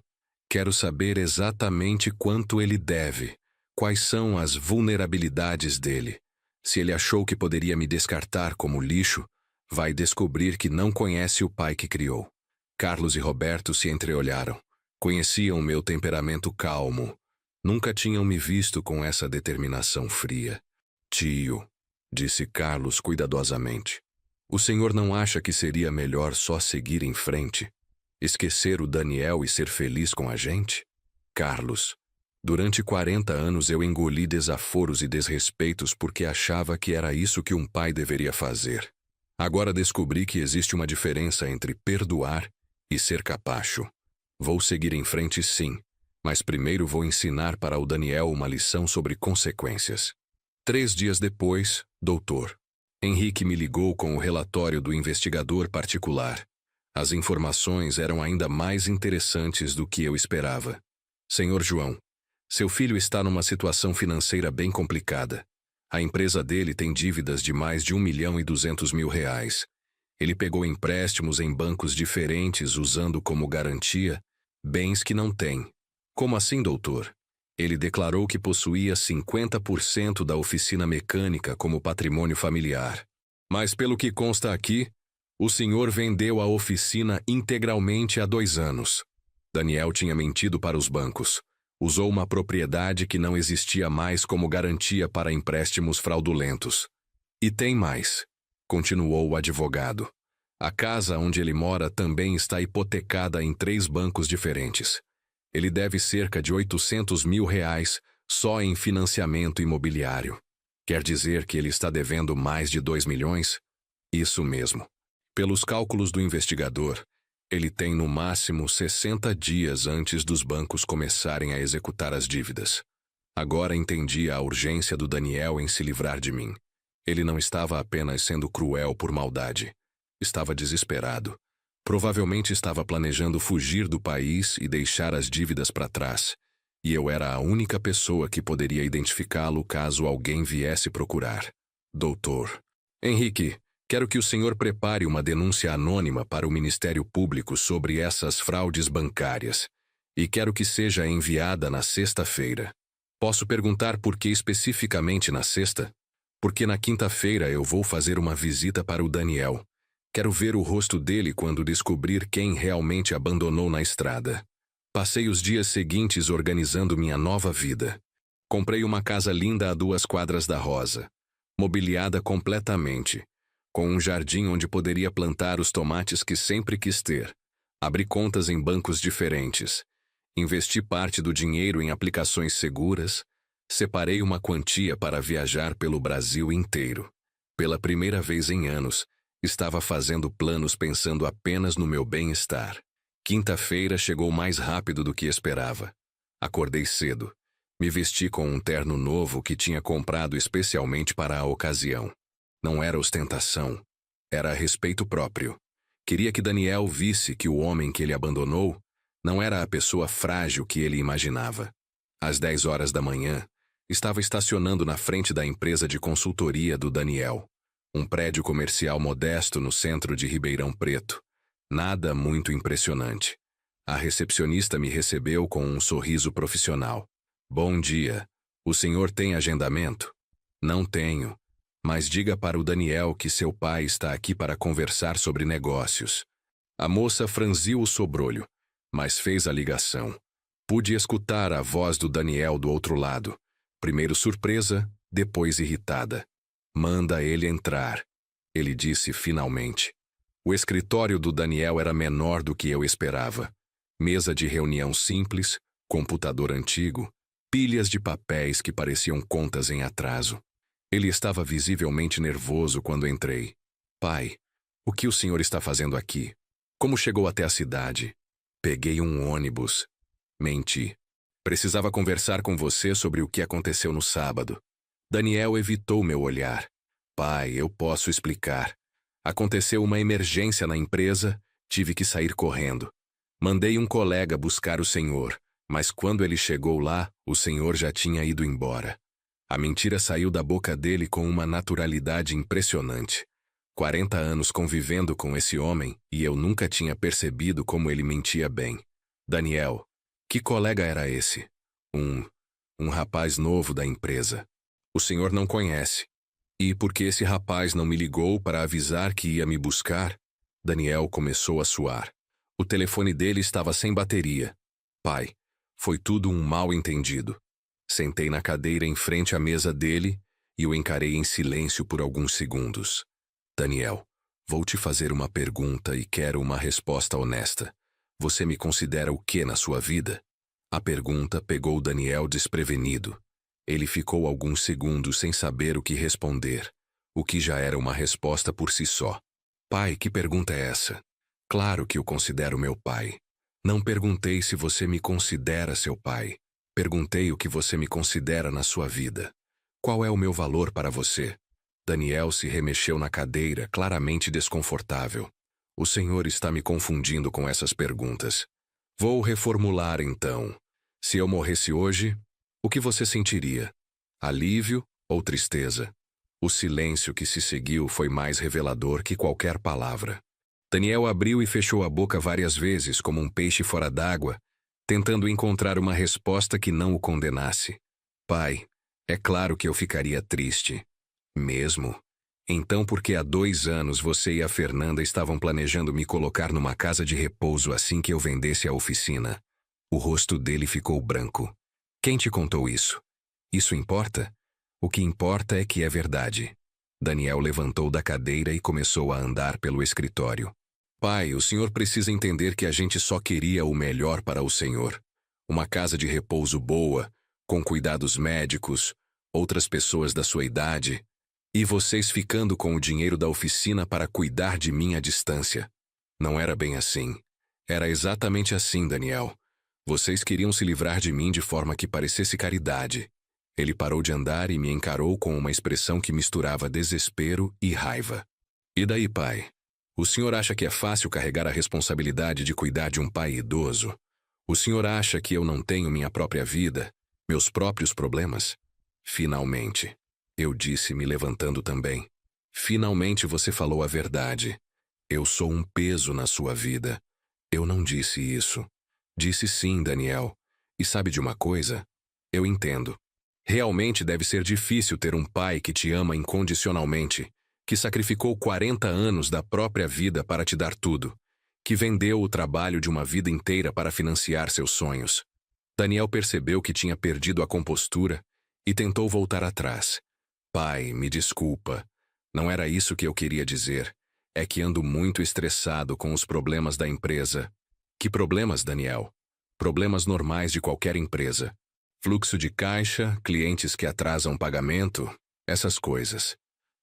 Quero saber exatamente quanto ele deve, quais são as vulnerabilidades dele. Se ele achou que poderia me descartar como lixo, vai descobrir que não conhece o pai que criou. Carlos e Roberto se entreolharam. Conheciam meu temperamento calmo. Nunca tinham me visto com essa determinação fria. Tio, disse Carlos cuidadosamente, o senhor não acha que seria melhor só seguir em frente? Esquecer o Daniel e ser feliz com a gente? Carlos, durante 40 anos eu engoli desaforos e desrespeitos porque achava que era isso que um pai deveria fazer. Agora descobri que existe uma diferença entre perdoar e ser capacho. Vou seguir em frente sim, mas primeiro vou ensinar para o Daniel uma lição sobre consequências. 3 dias depois, doutor, Henrique me ligou com o relatório do investigador particular. As informações eram ainda mais interessantes do que eu esperava. Senhor João, seu filho está numa situação financeira bem complicada. A empresa dele tem dívidas de mais de R$ 1.200.000. Ele pegou empréstimos em bancos diferentes usando como garantia bens que não tem. Como assim, doutor? Ele declarou que possuía 50% da oficina mecânica como patrimônio familiar. Mas pelo que consta aqui, o senhor vendeu a oficina integralmente há 2 anos. Daniel tinha mentido para os bancos. Usou uma propriedade que não existia mais como garantia para empréstimos fraudulentos. E tem mais, continuou o advogado. A casa onde ele mora também está hipotecada em 3 bancos diferentes. Ele deve cerca de R$ 800.000 só em financiamento imobiliário. Quer dizer que ele está devendo mais de 2 milhões? Isso mesmo. Pelos cálculos do investigador, ele tem no máximo 60 dias antes dos bancos começarem a executar as dívidas. Agora entendi a urgência do Daniel em se livrar de mim. Ele não estava apenas sendo cruel por maldade. Estava desesperado. Provavelmente estava planejando fugir do país e deixar as dívidas para trás. E eu era a única pessoa que poderia identificá-lo caso alguém viesse procurar. Doutor. Henrique, quero que o senhor prepare uma denúncia anônima para o Ministério Público sobre essas fraudes bancárias. E quero que seja enviada na sexta-feira. Posso perguntar por que especificamente na sexta? Porque na quinta-feira eu vou fazer uma visita para o Daniel. Quero ver o rosto dele quando descobrir quem realmente abandonou na estrada. Passei os dias seguintes organizando minha nova vida. Comprei uma casa linda a 2 quadras da Rosa, mobiliada completamente, com um jardim onde poderia plantar os tomates que sempre quis ter. Abri contas em bancos diferentes. Investi parte do dinheiro em aplicações seguras. Separei uma quantia para viajar pelo Brasil inteiro. Pela primeira vez em anos, estava fazendo planos pensando apenas no meu bem-estar. Quinta-feira chegou mais rápido do que esperava. Acordei cedo. Me vesti com um terno novo que tinha comprado especialmente para a ocasião. Não era ostentação. Era respeito próprio. Queria que Daniel visse que o homem que ele abandonou não era a pessoa frágil que ele imaginava. Às 10 horas da manhã, estava estacionando na frente da empresa de consultoria do Daniel. Um prédio comercial modesto no centro de Ribeirão Preto. Nada muito impressionante. A recepcionista me recebeu com um sorriso profissional. Bom dia. O senhor tem agendamento? Não tenho. Mas diga para o Daniel que seu pai está aqui para conversar sobre negócios. A moça franziu o sobrolho, mas fez a ligação. Pude escutar a voz do Daniel do outro lado. Primeiro surpresa, depois irritada. Manda ele entrar, ele disse finalmente. O escritório do Daniel era menor do que eu esperava. Mesa de reunião simples, computador antigo, pilhas de papéis que pareciam contas em atraso. Ele estava visivelmente nervoso quando entrei. Pai, o que o senhor está fazendo aqui? Como chegou até a cidade? Peguei um ônibus. Menti. Precisava conversar com você sobre o que aconteceu no sábado. Daniel evitou meu olhar. Pai, eu posso explicar. Aconteceu uma emergência na empresa, tive que sair correndo. Mandei um colega buscar o senhor. Mas quando ele chegou lá, o senhor já tinha ido embora. A mentira saiu da boca dele com uma naturalidade impressionante. 40 anos convivendo com esse homem, e eu nunca tinha percebido como ele mentia bem. Daniel, que colega era esse? Um rapaz novo da empresa. O senhor não conhece. E por que esse rapaz não me ligou para avisar que ia me buscar? Daniel começou a suar. O telefone dele estava sem bateria. Pai, foi tudo um mal-entendido. Sentei na cadeira em frente à mesa dele e o encarei em silêncio por alguns segundos. Daniel, vou te fazer uma pergunta e quero uma resposta honesta. Você me considera o que na sua vida? A pergunta pegou Daniel desprevenido. Ele ficou alguns segundos sem saber o que responder, o que já era uma resposta por si só. Pai, que pergunta é essa? Claro que o considero meu pai. Não perguntei se você me considera seu pai. Perguntei o que você me considera na sua vida. Qual é o meu valor para você? Daniel se remexeu na cadeira, claramente desconfortável. O senhor está me confundindo com essas perguntas. Vou reformular então. Se eu morresse hoje, o que você sentiria? Alívio ou tristeza? O silêncio que se seguiu foi mais revelador que qualquer palavra. Daniel abriu e fechou a boca várias vezes como um peixe fora d'água, tentando encontrar uma resposta que não o condenasse. Pai, é claro que eu ficaria triste. Mesmo? Então por que há 2 anos você e a Fernanda estavam planejando me colocar numa casa de repouso assim que eu vendesse a oficina? O rosto dele ficou branco. Quem te contou isso? Isso importa? O que importa é que é verdade. Daniel levantou da cadeira e começou a andar pelo escritório. Pai, o senhor precisa entender que a gente só queria o melhor para o senhor. Uma casa de repouso boa, com cuidados médicos, outras pessoas da sua idade, e vocês ficando com o dinheiro da oficina para cuidar de mim à distância. Não era bem assim. Era exatamente assim, Daniel. Vocês queriam se livrar de mim de forma que parecesse caridade. Ele parou de andar e me encarou com uma expressão que misturava desespero e raiva. E daí, pai? O senhor acha que é fácil carregar a responsabilidade de cuidar de um pai idoso? O senhor acha que eu não tenho minha própria vida, meus próprios problemas? Finalmente, eu disse, me levantando também. Finalmente você falou a verdade. Eu sou um peso na sua vida. Eu não disse isso. Disse sim, Daniel. E sabe de uma coisa? Eu entendo. Realmente deve ser difícil ter um pai que te ama incondicionalmente, que sacrificou 40 anos da própria vida para te dar tudo, que vendeu o trabalho de uma vida inteira para financiar seus sonhos. Daniel percebeu que tinha perdido a compostura e tentou voltar atrás. Pai, me desculpa. Não era isso que eu queria dizer. É que ando muito estressado com os problemas da empresa. Que problemas, Daniel? Problemas normais de qualquer empresa. Fluxo de caixa, clientes que atrasam pagamento, essas coisas.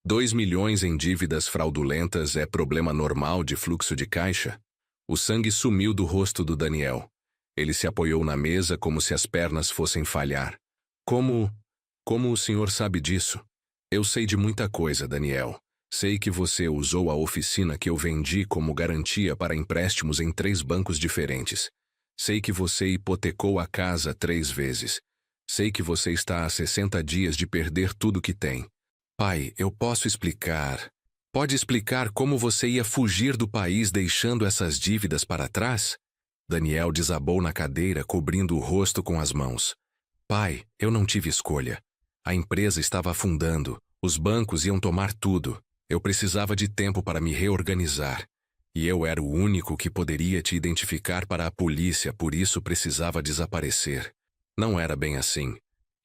2 milhões em dívidas fraudulentas é problema normal de fluxo de caixa? O sangue sumiu do rosto do Daniel. Ele se apoiou na mesa como se as pernas fossem falhar. Como o senhor sabe disso? Eu sei de muita coisa, Daniel. Sei que você usou a oficina que eu vendi como garantia para empréstimos em 3 bancos diferentes. Sei que você hipotecou a casa 3 vezes. Sei que você está há 60 dias de perder tudo que tem. Pai, eu posso explicar. Pode explicar como você ia fugir do país deixando essas dívidas para trás? Daniel desabou na cadeira, cobrindo o rosto com as mãos. Pai, eu não tive escolha. A empresa estava afundando. Os bancos iam tomar tudo. Eu precisava de tempo para me reorganizar. E eu era o único que poderia te identificar para a polícia, por isso precisava desaparecer. Não era bem assim.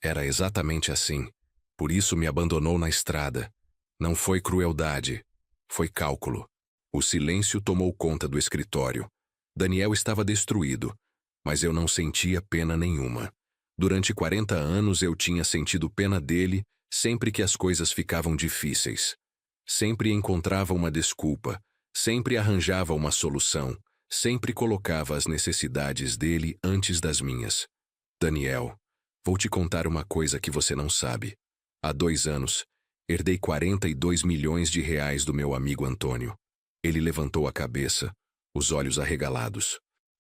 Era exatamente assim. Por isso me abandonou na estrada. Não foi crueldade. Foi cálculo. O silêncio tomou conta do escritório. Daniel estava destruído, mas eu não sentia pena nenhuma. Durante 40 anos eu tinha sentido pena dele sempre que as coisas ficavam difíceis. Sempre encontrava uma desculpa, sempre arranjava uma solução, sempre colocava as necessidades dele antes das minhas. Daniel, vou te contar uma coisa que você não sabe. Há 2 anos, herdei 42 milhões de reais do meu amigo Antônio. Ele levantou a cabeça, os olhos arregalados.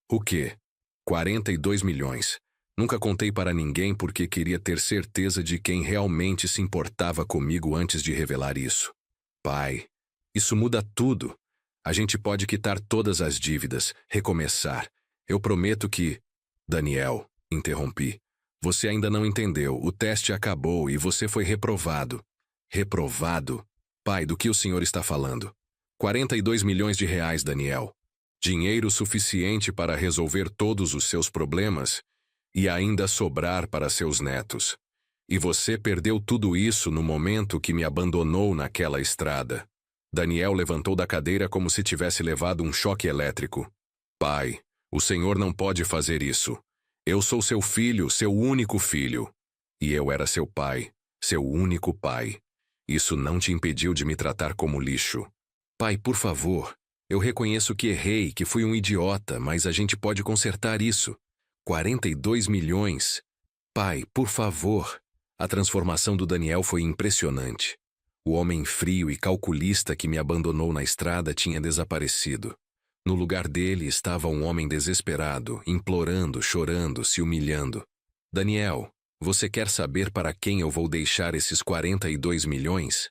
O quê? 42 milhões. Nunca contei para ninguém porque queria ter certeza de quem realmente se importava comigo antes de revelar isso. Pai, isso muda tudo. A gente pode quitar todas as dívidas, recomeçar. Eu prometo que... Daniel, interrompi. Você ainda não entendeu. O teste acabou e você foi reprovado. Reprovado? Pai, do que o senhor está falando? 42 milhões de reais, Daniel. Dinheiro suficiente para resolver todos os seus problemas e ainda sobrar para seus netos. E você perdeu tudo isso no momento que me abandonou naquela estrada. Daniel levantou da cadeira como se tivesse levado um choque elétrico. Pai, o senhor não pode fazer isso. Eu sou seu filho, seu único filho. E eu era seu pai, seu único pai. Isso não te impediu de me tratar como lixo. Pai, por favor, eu reconheço que errei, que fui um idiota, mas a gente pode consertar isso. 42 milhões. Pai, por favor. A transformação do Daniel foi impressionante. O homem frio e calculista que me abandonou na estrada tinha desaparecido. No lugar dele estava um homem desesperado, implorando, chorando, se humilhando. Daniel, você quer saber para quem eu vou deixar esses 42 milhões?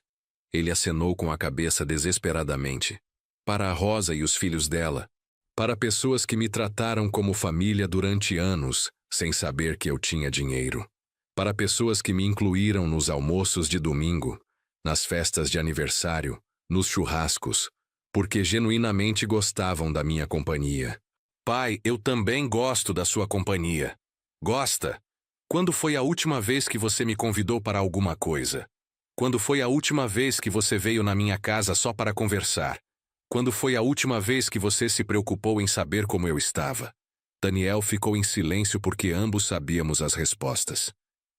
Ele acenou com a cabeça desesperadamente. Para a Rosa e os filhos dela. Para pessoas que me trataram como família durante anos, sem saber que eu tinha dinheiro. Para pessoas que me incluíram nos almoços de domingo, nas festas de aniversário, nos churrascos, porque genuinamente gostavam da minha companhia. Pai, eu também gosto da sua companhia. Gosta? Quando foi a última vez que você me convidou para alguma coisa? Quando foi a última vez que você veio na minha casa só para conversar? Quando foi a última vez que você se preocupou em saber como eu estava? Daniel ficou em silêncio porque ambos sabíamos as respostas.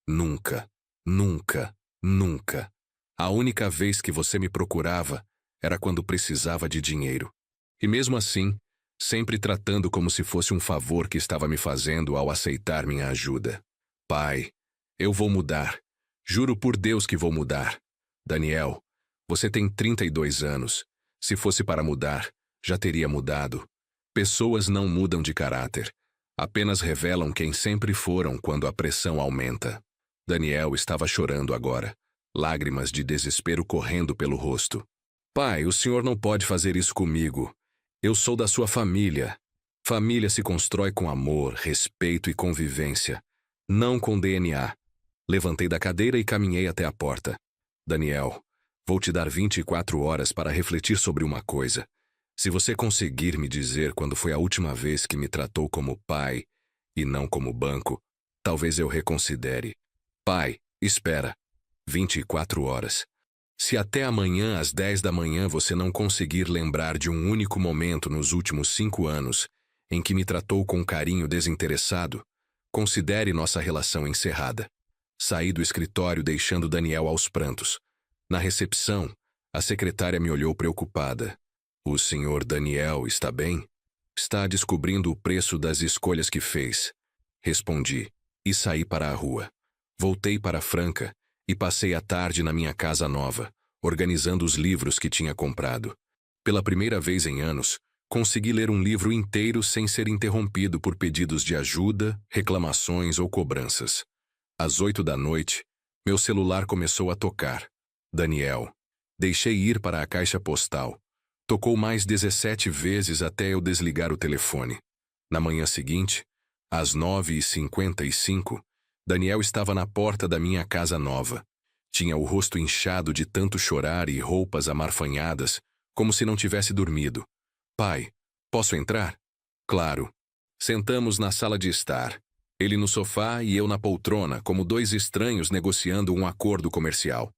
Nunca, nunca, nunca. A única vez que você me procurava era quando precisava de dinheiro. E mesmo assim, sempre tratando como se fosse um favor que estava me fazendo ao aceitar minha ajuda. Pai, eu vou mudar. Juro por Deus que vou mudar. Daniel, você tem 32 anos. Se fosse para mudar, já teria mudado. Pessoas não mudam de caráter. Apenas revelam quem sempre foram quando a pressão aumenta. Daniel estava chorando agora, lágrimas de desespero correndo pelo rosto. Pai, o senhor não pode fazer isso comigo. Eu sou da sua família. Família se constrói com amor, respeito e convivência, não com DNA. Levantei da cadeira e caminhei até a porta. Daniel, vou te dar 24 horas para refletir sobre uma coisa. Se você conseguir me dizer quando foi a última vez que me tratou como pai e não como banco, talvez eu reconsidere. Pai, espera. 24 horas. Se até amanhã às 10 da manhã você não conseguir lembrar de um único momento nos últimos 5 anos em que me tratou com carinho desinteressado, considere nossa relação encerrada. Saí do escritório deixando Daniel aos prantos. Na recepção, a secretária me olhou preocupada. O senhor Daniel está bem? Está descobrindo o preço das escolhas que fez. Respondi, e saí para a rua. Voltei para Franca e passei a tarde na minha casa nova, organizando os livros que tinha comprado. Pela primeira vez em anos, consegui ler um livro inteiro sem ser interrompido por pedidos de ajuda, reclamações ou cobranças. Às 8 da noite, meu celular começou a tocar. Daniel. Deixei ir para a caixa postal. Tocou mais 17 vezes até eu desligar o telefone. Na manhã seguinte, às 9h55, Daniel estava na porta da minha casa nova. Tinha o rosto inchado de tanto chorar e roupas amarfanhadas, como se não tivesse dormido. Pai, posso entrar? Claro. Sentamos na sala de estar. Ele no sofá e eu na poltrona, como dois estranhos negociando um acordo comercial.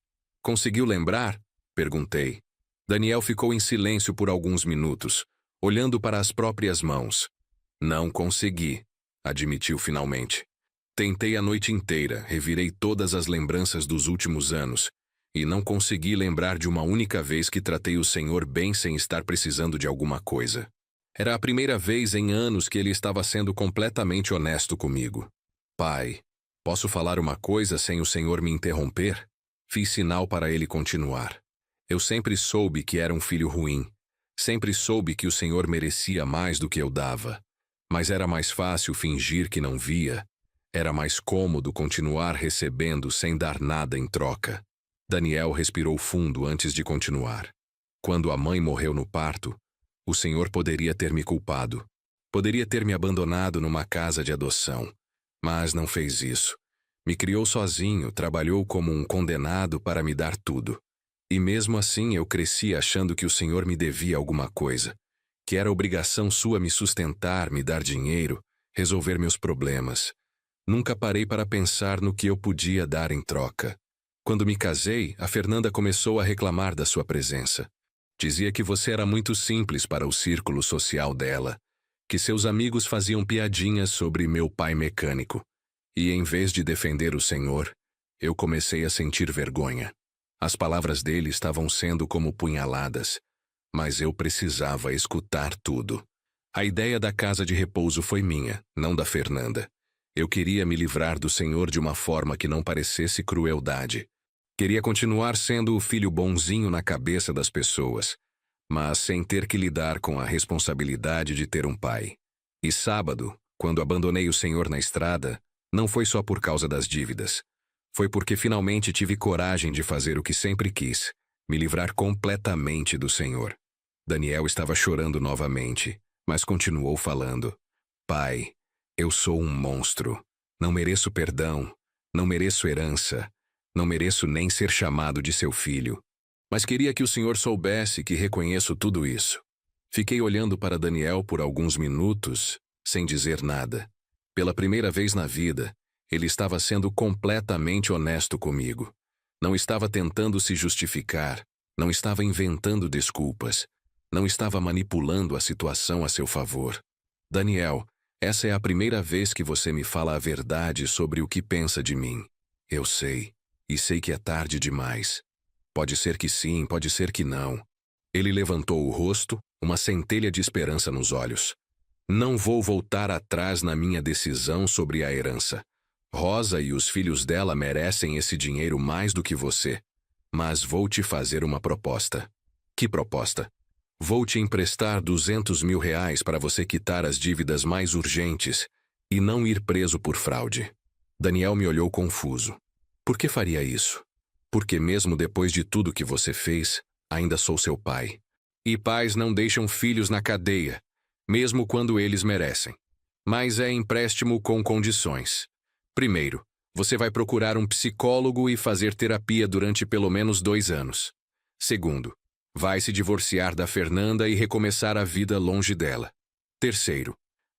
Conseguiu lembrar? Perguntei. Daniel ficou em silêncio por alguns minutos, olhando para as próprias mãos. Não consegui, admitiu finalmente. Tentei a noite inteira, revirei todas as lembranças dos últimos anos, e não consegui lembrar de uma única vez que tratei o senhor bem sem estar precisando de alguma coisa. Era a primeira vez em anos que ele estava sendo completamente honesto comigo. Pai, posso falar uma coisa sem o senhor me interromper? Fiz sinal para ele continuar. Eu sempre soube que era um filho ruim. Sempre soube que o senhor merecia mais do que eu dava. Mas era mais fácil fingir que não via. Era mais cômodo continuar recebendo sem dar nada em troca. Daniel respirou fundo antes de continuar. Quando a mãe morreu no parto, o Senhor poderia ter me culpado. Poderia ter me abandonado numa casa de adoção. Mas não fez isso. Me criou sozinho, trabalhou como um condenado para me dar tudo. E mesmo assim eu cresci achando que o Senhor me devia alguma coisa. Que era obrigação sua me sustentar, me dar dinheiro, resolver meus problemas. Nunca parei para pensar no que eu podia dar em troca. Quando me casei, a Fernanda começou a reclamar da sua presença. Dizia que você era muito simples para o círculo social dela, que seus amigos faziam piadinhas sobre meu pai mecânico. E em vez de defender o Senhor, eu comecei a sentir vergonha. As palavras dele estavam sendo como punhaladas, mas eu precisava escutar tudo. A ideia da casa de repouso foi minha, não da Fernanda. Eu queria me livrar do Senhor de uma forma que não parecesse crueldade. Queria continuar sendo o filho bonzinho na cabeça das pessoas, mas sem ter que lidar com a responsabilidade de ter um pai. E sábado, quando abandonei o Senhor na estrada, não foi só por causa das dívidas. Foi porque finalmente tive coragem de fazer o que sempre quis, me livrar completamente do Senhor. Daniel estava chorando novamente, mas continuou falando. Pai, eu sou um monstro. Não mereço perdão, não mereço herança, não mereço nem ser chamado de seu filho. Mas queria que o Senhor soubesse que reconheço tudo isso. Fiquei olhando para Daniel por alguns minutos, sem dizer nada. Pela primeira vez na vida, ele estava sendo completamente honesto comigo. Não estava tentando se justificar, não estava inventando desculpas, não estava manipulando a situação a seu favor. Daniel, essa é a primeira vez que você me fala a verdade sobre o que pensa de mim. Eu sei, e sei que é tarde demais. Pode ser que sim, pode ser que não. Ele levantou o rosto, uma centelha de esperança nos olhos. Não vou voltar atrás na minha decisão sobre a herança. Rosa e os filhos dela merecem esse dinheiro mais do que você. Mas vou te fazer uma proposta. Que proposta? Vou te emprestar R$ 200.000 para você quitar as dívidas mais urgentes e não ir preso por fraude. Daniel me olhou confuso. Por que faria isso? Porque mesmo depois de tudo que você fez, ainda sou seu pai. E pais não deixam filhos na cadeia, mesmo quando eles merecem. Mas é empréstimo com condições. Primeiro, você vai procurar um psicólogo e fazer terapia durante pelo menos 2 anos. Segundo, vai se divorciar da Fernanda e recomeçar a vida longe dela. Terceiro,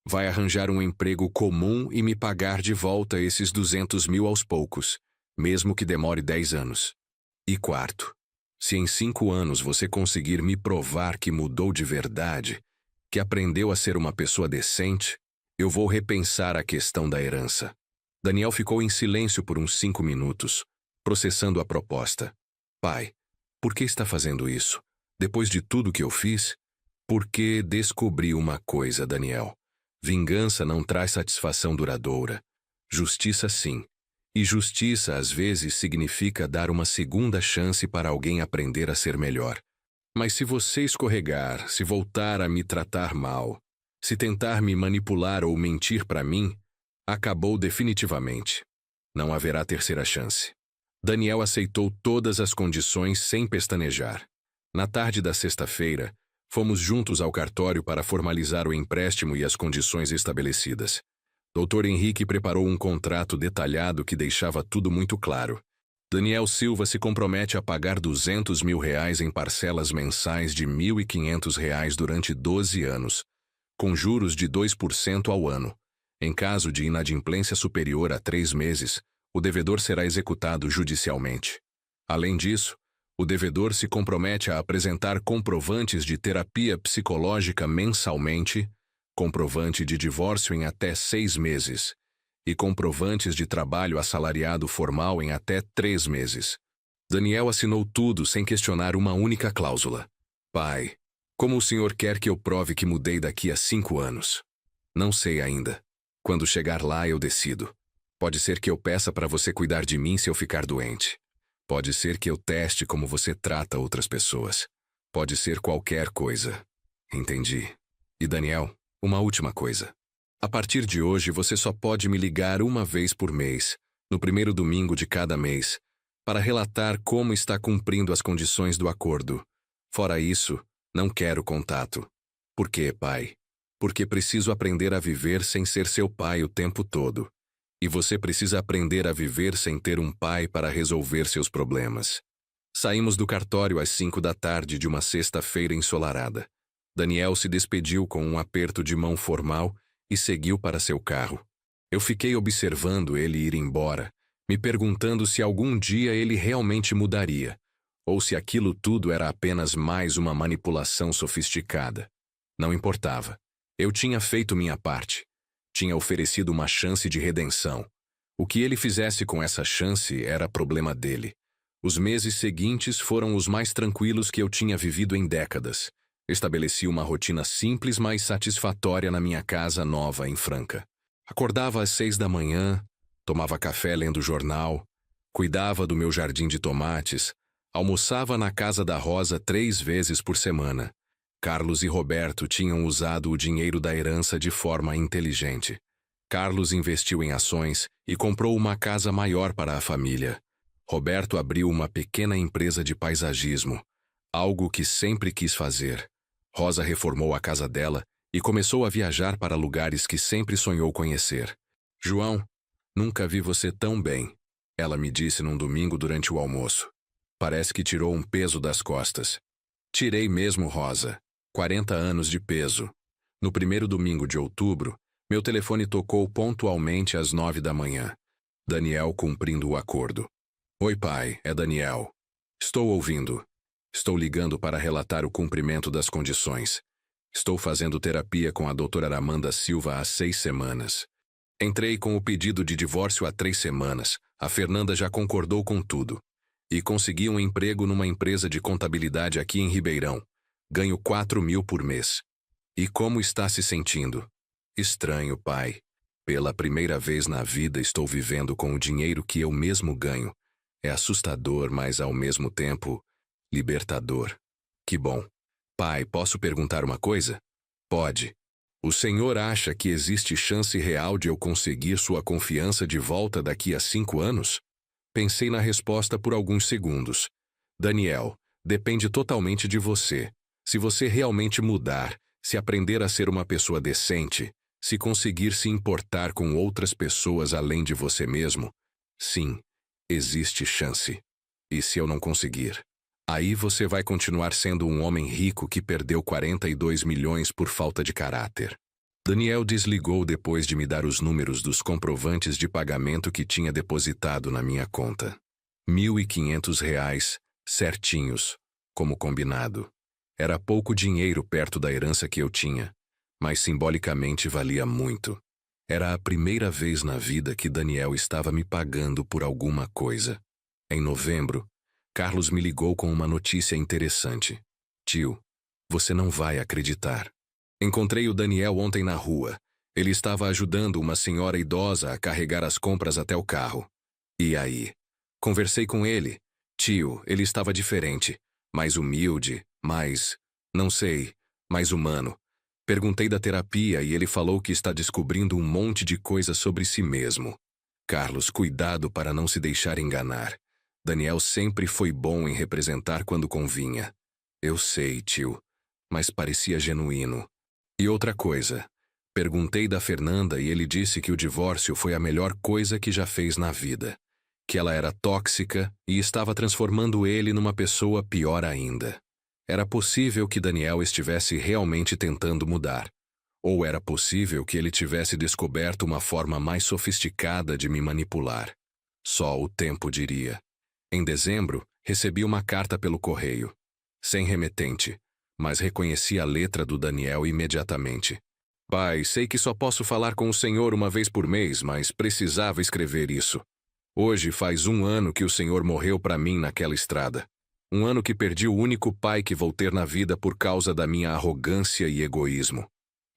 vai arranjar um emprego comum e me pagar de volta esses 200.000 aos poucos, mesmo que demore 10 anos. E quarto, se em 5 anos você conseguir me provar que mudou de verdade, que aprendeu a ser uma pessoa decente, eu vou repensar a questão da herança. Daniel ficou em silêncio por uns 5 minutos, processando a proposta. Pai, por que está fazendo isso? Depois de tudo que eu fiz? Porque descobri uma coisa, Daniel. Vingança não traz satisfação duradoura. Justiça sim. E justiça às vezes significa dar uma segunda chance para alguém aprender a ser melhor. Mas se você escorregar, se voltar a me tratar mal, se tentar me manipular ou mentir para mim, acabou definitivamente. Não haverá terceira chance. Daniel aceitou todas as condições sem pestanejar. Na tarde da sexta-feira, fomos juntos ao cartório para formalizar o empréstimo e as condições estabelecidas. Dr. Henrique preparou um contrato detalhado que deixava tudo muito claro. Daniel Silva se compromete a pagar R$ 200.000 em parcelas mensais de R$ 1.500 durante 12 anos, com juros de 2% ao ano. Em caso de inadimplência superior a 3 meses, o devedor será executado judicialmente. Além disso, o devedor se compromete a apresentar comprovantes de terapia psicológica mensalmente, comprovante de divórcio em até 6 meses e comprovantes de trabalho assalariado formal em até 3 meses. Daniel assinou tudo sem questionar uma única cláusula. Pai, como o senhor quer que eu prove que mudei daqui a 5 anos? Não sei ainda. Quando chegar lá, eu decido. Pode ser que eu peça para você cuidar de mim se eu ficar doente. Pode ser que eu teste como você trata outras pessoas. Pode ser qualquer coisa. Entendi. E Daniel, uma última coisa. A partir de hoje, você só pode me ligar uma vez por mês, no primeiro domingo de cada mês, para relatar como está cumprindo as condições do acordo. Fora isso, não quero contato. Por quê, pai? Porque preciso aprender a viver sem ser seu pai o tempo todo. E você precisa aprender a viver sem ter um pai para resolver seus problemas. Saímos do cartório às 5 da tarde de uma sexta-feira ensolarada. Daniel se despediu com um aperto de mão formal e seguiu para seu carro. Eu fiquei observando ele ir embora, me perguntando se algum dia ele realmente mudaria, ou se aquilo tudo era apenas mais uma manipulação sofisticada. Não importava. Eu tinha feito minha parte. Tinha oferecido uma chance de redenção. O que ele fizesse com essa chance era problema dele. Os meses seguintes foram os mais tranquilos que eu tinha vivido em décadas. Estabeleci uma rotina simples, mas satisfatória na minha casa nova em Franca. Acordava às 6 da manhã, tomava café lendo jornal, cuidava do meu jardim de tomates, almoçava na casa da Rosa 3 vezes por semana. Carlos e Roberto tinham usado o dinheiro da herança de forma inteligente. Carlos investiu em ações e comprou uma casa maior para a família. Roberto abriu uma pequena empresa de paisagismo, algo que sempre quis fazer. Rosa reformou a casa dela e começou a viajar para lugares que sempre sonhou conhecer. João, nunca vi você tão bem, ela me disse num domingo durante o almoço. Parece que tirou um peso das costas. Tirei mesmo, Rosa. 40 anos de peso. No primeiro domingo de outubro, meu telefone tocou pontualmente às 9 da manhã. Daniel cumprindo o acordo. Oi, pai, é Daniel. Estou ouvindo. Estou ligando para relatar o cumprimento das condições. Estou fazendo terapia com a doutora Aramanda Silva há 6 semanas. Entrei com o pedido de divórcio há 3 semanas. A Fernanda já concordou com tudo. E consegui um emprego numa empresa de contabilidade aqui em Ribeirão. Ganho 4.000 por mês. E como está se sentindo? Estranho, pai. Pela primeira vez na vida estou vivendo com o dinheiro que eu mesmo ganho. É assustador, mas ao mesmo tempo libertador. Que bom. Pai, posso perguntar uma coisa? Pode. O senhor acha que existe chance real de eu conseguir sua confiança de volta daqui a 5 anos? Pensei na resposta por alguns segundos. Daniel, depende totalmente de você. Se você realmente mudar, se aprender a ser uma pessoa decente, se conseguir se importar com outras pessoas além de você mesmo, sim, existe chance. E se eu não conseguir? Aí você vai continuar sendo um homem rico que perdeu 42 milhões por falta de caráter. Daniel desligou depois de me dar os números dos comprovantes de pagamento que tinha depositado na minha conta. R$ 1.500, certinhos, como combinado. Era pouco dinheiro perto da herança que eu tinha, mas simbolicamente valia muito. Era a primeira vez na vida que Daniel estava me pagando por alguma coisa. Em novembro, Carlos me ligou com uma notícia interessante. Tio, você não vai acreditar. Encontrei o Daniel ontem na rua. Ele estava ajudando uma senhora idosa a carregar as compras até o carro. E aí? Conversei com ele. Tio, ele estava diferente, mais humilde, não sei, mais humano. Perguntei da terapia e ele falou que está descobrindo um monte de coisa sobre si mesmo. Carlos, cuidado para não se deixar enganar. Daniel sempre foi bom em representar quando convinha. Eu sei, tio, mas parecia genuíno. E outra coisa, perguntei da Fernanda e ele disse que o divórcio foi a melhor coisa que já fez na vida. Que ela era tóxica e estava transformando ele numa pessoa pior ainda. Era possível que Daniel estivesse realmente tentando mudar. Ou era possível que ele tivesse descoberto uma forma mais sofisticada de me manipular. Só o tempo diria. Em dezembro, recebi uma carta pelo correio. Sem remetente, mas reconheci a letra do Daniel imediatamente. Pai, sei que só posso falar com o senhor uma vez por mês, mas precisava escrever isso. Hoje faz 1 ano que o senhor morreu para mim naquela estrada. 1 ano que perdi o único pai que vou ter na vida por causa da minha arrogância e egoísmo.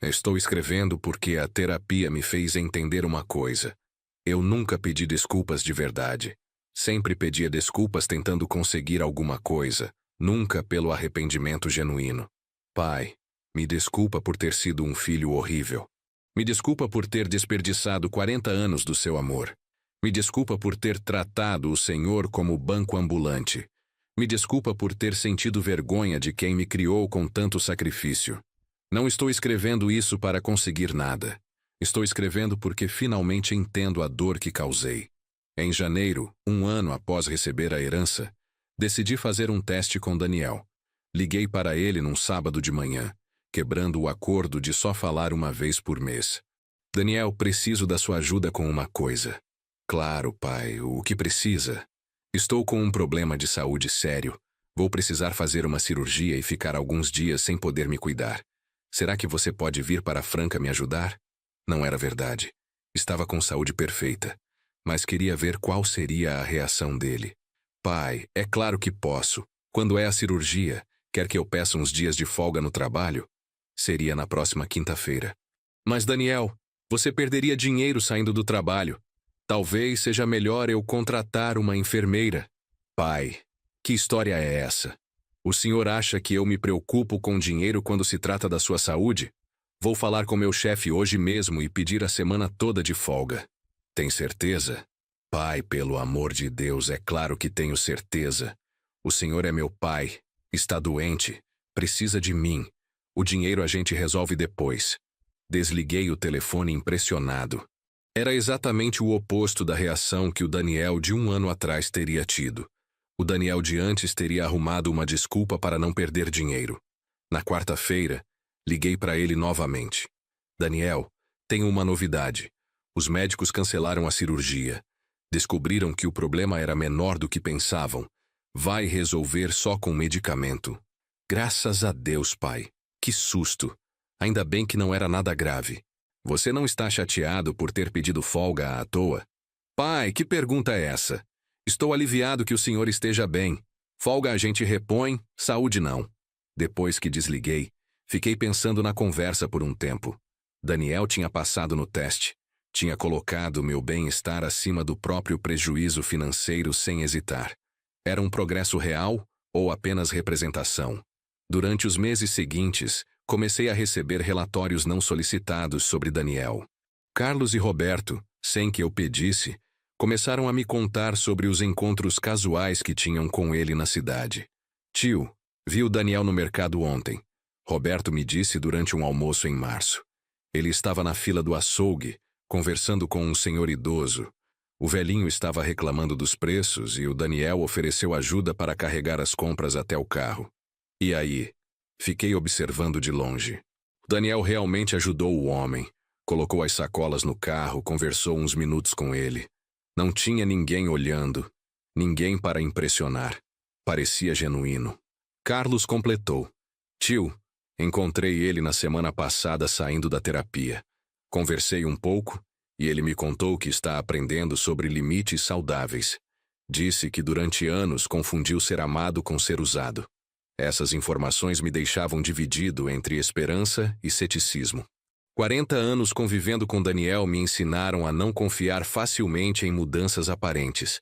Estou escrevendo porque a terapia me fez entender uma coisa. Eu nunca pedi desculpas de verdade. Sempre pedia desculpas tentando conseguir alguma coisa, nunca pelo arrependimento genuíno. Pai, me desculpa por ter sido um filho horrível. Me desculpa por ter desperdiçado 40 anos do seu amor. Me desculpa por ter tratado o Senhor como banco ambulante. Me desculpa por ter sentido vergonha de quem me criou com tanto sacrifício. Não estou escrevendo isso para conseguir nada. Estou escrevendo porque finalmente entendo a dor que causei. Em janeiro, 1 ano após receber a herança, decidi fazer um teste com Daniel. Liguei para ele num sábado de manhã, quebrando o acordo de só falar uma vez por mês. Daniel, preciso da sua ajuda com uma coisa. Claro, pai, o que precisa? Estou com um problema de saúde sério. Vou precisar fazer uma cirurgia e ficar alguns dias sem poder me cuidar. Será que você pode vir para Franca me ajudar? Não era verdade. Estava com saúde perfeita, mas queria ver qual seria a reação dele. Pai, é claro que posso. Quando é a cirurgia, quer que eu peça uns dias de folga no trabalho? Seria na próxima quinta-feira. Mas Daniel, você perderia dinheiro saindo do trabalho. Talvez seja melhor eu contratar uma enfermeira. Pai, que história é essa? O senhor acha que eu me preocupo com dinheiro quando se trata da sua saúde? Vou falar com meu chefe hoje mesmo e pedir a semana toda de folga. Tem certeza? Pai, pelo amor de Deus, é claro que tenho certeza. O senhor é meu pai, está doente, precisa de mim. O dinheiro a gente resolve depois. Desliguei o telefone impressionado. Era exatamente o oposto da reação que o Daniel de 1 ano atrás teria tido. O Daniel de antes teria arrumado uma desculpa para não perder dinheiro. Na quarta-feira, liguei para ele novamente. Daniel, tenho uma novidade. Os médicos cancelaram a cirurgia. Descobriram que o problema era menor do que pensavam. Vai resolver só com medicamento. Graças a Deus, pai. Que susto. Ainda bem que não era nada grave. Você não está chateado por ter pedido folga à toa? Pai, que pergunta é essa? Estou aliviado que o senhor esteja bem. Folga a gente repõe, saúde não. Depois que desliguei, fiquei pensando na conversa por um tempo. Daniel tinha passado no teste. Tinha colocado meu bem-estar acima do próprio prejuízo financeiro sem hesitar. Era um progresso real ou apenas representação? Durante os meses seguintes, comecei a receber relatórios não solicitados sobre Daniel. Carlos e Roberto, sem que eu pedisse, começaram a me contar sobre os encontros casuais que tinham com ele na cidade. Tio, vi o Daniel no mercado ontem. Roberto me disse durante um almoço em março. Ele estava na fila do açougue, conversando com um senhor idoso. O velhinho estava reclamando dos preços e o Daniel ofereceu ajuda para carregar as compras até o carro. E aí? Fiquei observando de longe. Daniel realmente ajudou o homem. Colocou as sacolas no carro, conversou uns minutos com ele. Não tinha ninguém olhando, ninguém para impressionar. Parecia genuíno. Carlos completou. Tio, encontrei ele na semana passada saindo da terapia. Conversei um pouco e ele me contou que está aprendendo sobre limites saudáveis. Disse que durante anos confundiu ser amado com ser usado. Essas informações me deixavam dividido entre esperança e ceticismo. 40 anos convivendo com Daniel me ensinaram a não confiar facilmente em mudanças aparentes.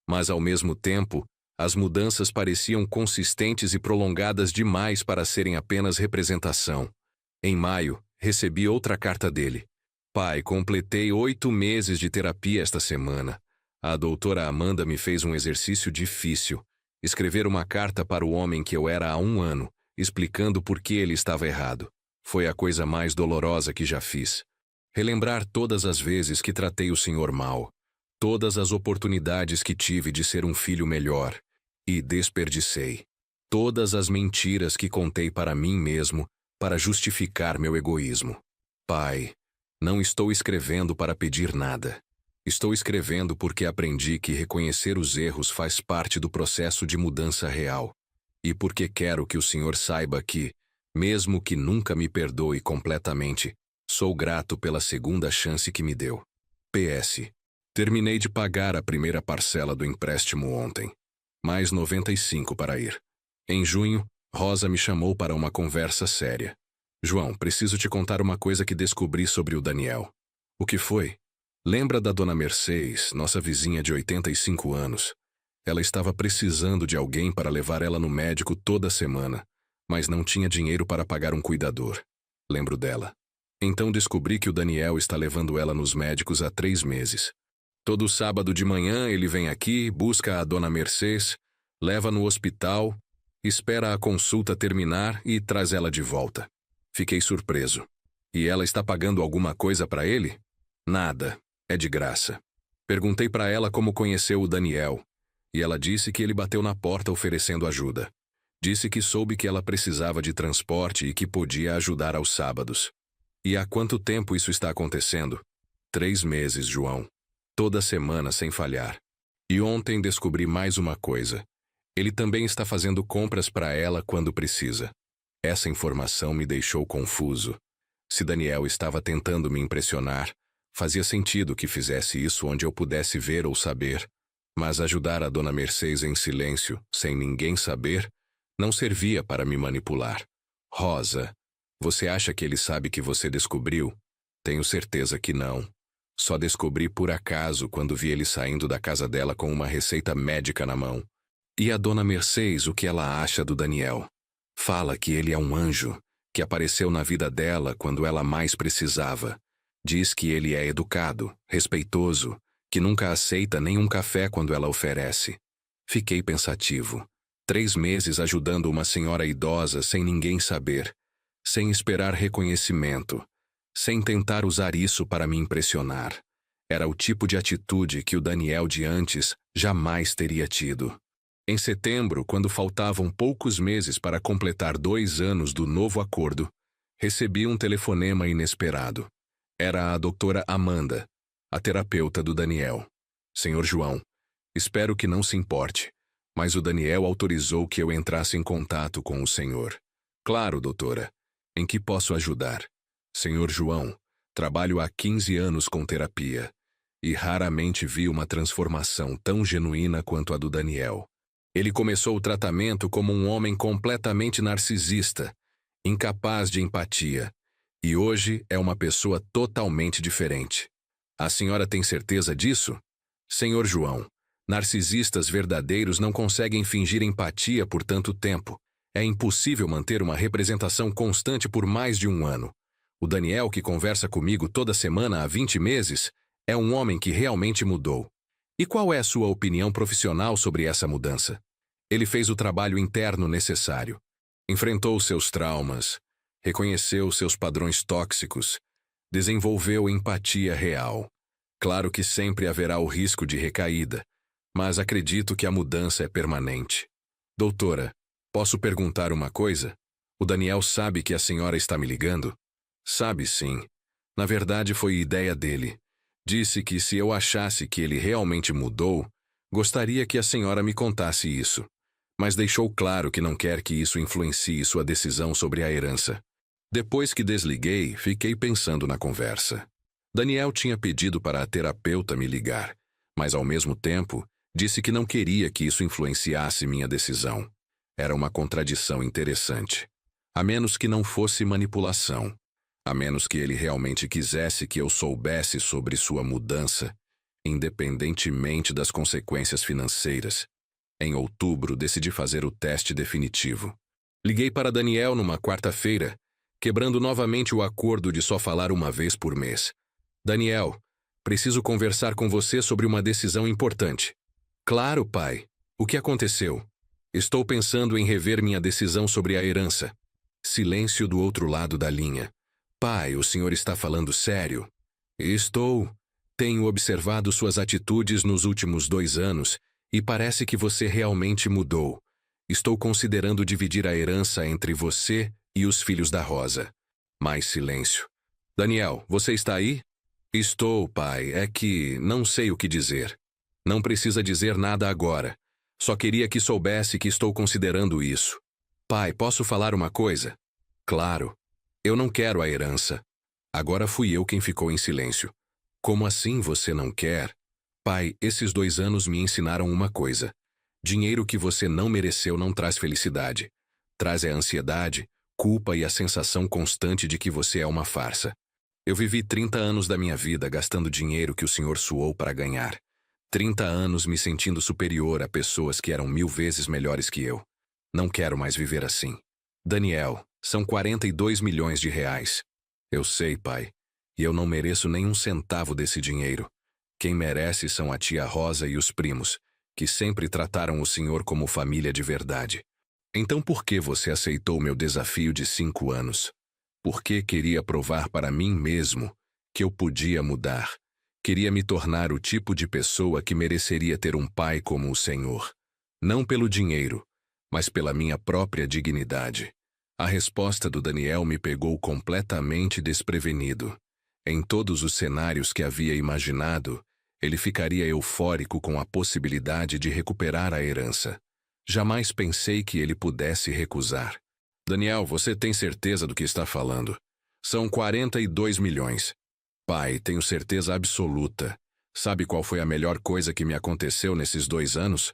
Mas, ao mesmo tempo, as mudanças pareciam consistentes e prolongadas demais para serem apenas representação. Em maio, recebi outra carta dele. Pai, completei 8 meses de terapia esta semana. A doutora Amanda me fez um exercício difícil. Escrever uma carta para o homem que eu era há 1 ano, explicando por que ele estava errado. Foi a coisa mais dolorosa que já fiz. Relembrar todas as vezes que tratei o senhor mal. Todas as oportunidades que tive de ser um filho melhor. E desperdicei. Todas as mentiras que contei para mim mesmo para justificar meu egoísmo. Pai, não estou escrevendo para pedir nada. Estou escrevendo porque aprendi que reconhecer os erros faz parte do processo de mudança real. E porque quero que o senhor saiba que, mesmo que nunca me perdoe completamente, sou grato pela segunda chance que me deu. PS. Terminei de pagar a primeira parcela do empréstimo ontem. Mais 95 para ir. Em junho, Rosa me chamou para uma conversa séria. João, preciso te contar uma coisa que descobri sobre o Daniel. O que foi? Lembra da dona Mercedes, nossa vizinha de 85 anos? Ela estava precisando de alguém para levar ela no médico toda semana, mas não tinha dinheiro para pagar um cuidador. Lembro dela. Então descobri que o Daniel está levando ela nos médicos há 3 meses. Todo sábado de manhã ele vem aqui, busca a dona Mercedes, leva no hospital, espera a consulta terminar e traz ela de volta. Fiquei surpreso. E ela está pagando alguma coisa para ele? Nada. É de graça. Perguntei para ela como conheceu o Daniel, e ela disse que ele bateu na porta oferecendo ajuda. Disse que soube que ela precisava de transporte e que podia ajudar aos sábados. E há quanto tempo isso está acontecendo? 3 meses, João. Toda semana sem falhar. E ontem descobri mais uma coisa. Ele também está fazendo compras para ela quando precisa. Essa informação me deixou confuso. Se Daniel estava tentando me impressionar, fazia sentido que fizesse isso onde eu pudesse ver ou saber. Mas ajudar a dona Mercedes em silêncio, sem ninguém saber, não servia para me manipular. Rosa, você acha que ele sabe que você descobriu? Tenho certeza que não. Só descobri por acaso quando vi ele saindo da casa dela com uma receita médica na mão. E a dona Mercedes, o que ela acha do Daniel? Fala que ele é um anjo, que apareceu na vida dela quando ela mais precisava. Diz que ele é educado, respeitoso, que nunca aceita nenhum café quando ela oferece. Fiquei pensativo. 3 meses ajudando uma senhora idosa sem ninguém saber, sem esperar reconhecimento, sem tentar usar isso para me impressionar. Era o tipo de atitude que o Daniel de antes jamais teria tido. Em setembro, quando faltavam poucos meses para completar 2 anos do novo acordo, recebi um telefonema inesperado. Era a doutora Amanda, a terapeuta do Daniel. Senhor João, espero que não se importe, mas o Daniel autorizou que eu entrasse em contato com o senhor. Claro, doutora. Em que posso ajudar? Senhor João, trabalho há 15 anos com terapia e raramente vi uma transformação tão genuína quanto a do Daniel. Ele começou o tratamento como um homem completamente narcisista, incapaz de empatia, e hoje é uma pessoa totalmente diferente. A senhora tem certeza disso? Senhor João, narcisistas verdadeiros não conseguem fingir empatia por tanto tempo. É impossível manter uma representação constante por mais de 1 ano. O Daniel, que conversa comigo toda semana há 20 meses, é um homem que realmente mudou. E qual é a sua opinião profissional sobre essa mudança? Ele fez o trabalho interno necessário. Enfrentou seus traumas, reconheceu seus padrões tóxicos, desenvolveu empatia real. Claro que sempre haverá o risco de recaída, mas acredito que a mudança é permanente. Doutora, posso perguntar uma coisa? O Daniel sabe que a senhora está me ligando? Sabe sim. Na verdade foi ideia dele. Disse que se eu achasse que ele realmente mudou, gostaria que a senhora me contasse isso. Mas deixou claro que não quer que isso influencie sua decisão sobre a herança. Depois que desliguei, fiquei pensando na conversa. Daniel tinha pedido para a terapeuta me ligar, mas ao mesmo tempo, disse que não queria que isso influenciasse minha decisão. Era uma contradição interessante. A menos que não fosse manipulação. A menos que ele realmente quisesse que eu soubesse sobre sua mudança, independentemente das consequências financeiras. Em outubro, decidi fazer o teste definitivo. Liguei para Daniel numa quarta-feira, quebrando novamente o acordo de só falar uma vez por mês. Daniel, preciso conversar com você sobre uma decisão importante. Claro, pai. O que aconteceu? Estou pensando em rever minha decisão sobre a herança. Silêncio do outro lado da linha. Pai, o senhor está falando sério? Estou. Tenho observado suas atitudes nos últimos 2 anos e parece que você realmente mudou. Estou considerando dividir a herança entre você e os filhos da Rosa. Mais silêncio. Daniel, você está aí? Estou, pai. É que não sei o que dizer. Não precisa dizer nada agora. Só queria que soubesse que estou considerando isso. Pai, posso falar uma coisa? Claro. Eu não quero a herança. Agora fui eu quem ficou em silêncio. Como assim você não quer? Pai, esses 2 anos me ensinaram uma coisa. Dinheiro que você não mereceu não traz felicidade. Traz a ansiedade, culpa e a sensação constante de que você é uma farsa. Eu vivi 30 anos da minha vida gastando dinheiro que o senhor suou para ganhar. 30 anos me sentindo superior a pessoas que eram 1000 vezes melhores que eu. Não quero mais viver assim. Daniel, são 42 milhões de reais. Eu sei, pai. E eu não mereço nenhum centavo desse dinheiro. Quem merece são a tia Rosa e os primos, que sempre trataram o senhor como família de verdade. Então por que você aceitou meu desafio de 5 anos? Porque queria provar para mim mesmo que eu podia mudar. Queria me tornar o tipo de pessoa que mereceria ter um pai como o senhor. Não pelo dinheiro, mas pela minha própria dignidade. A resposta do Daniel me pegou completamente desprevenido. Em todos os cenários que havia imaginado, ele ficaria eufórico com a possibilidade de recuperar a herança. Jamais pensei que ele pudesse recusar. Daniel, você tem certeza do que está falando? São 42 milhões. Pai, tenho certeza absoluta. Sabe qual foi a melhor coisa que me aconteceu nesses 2 anos?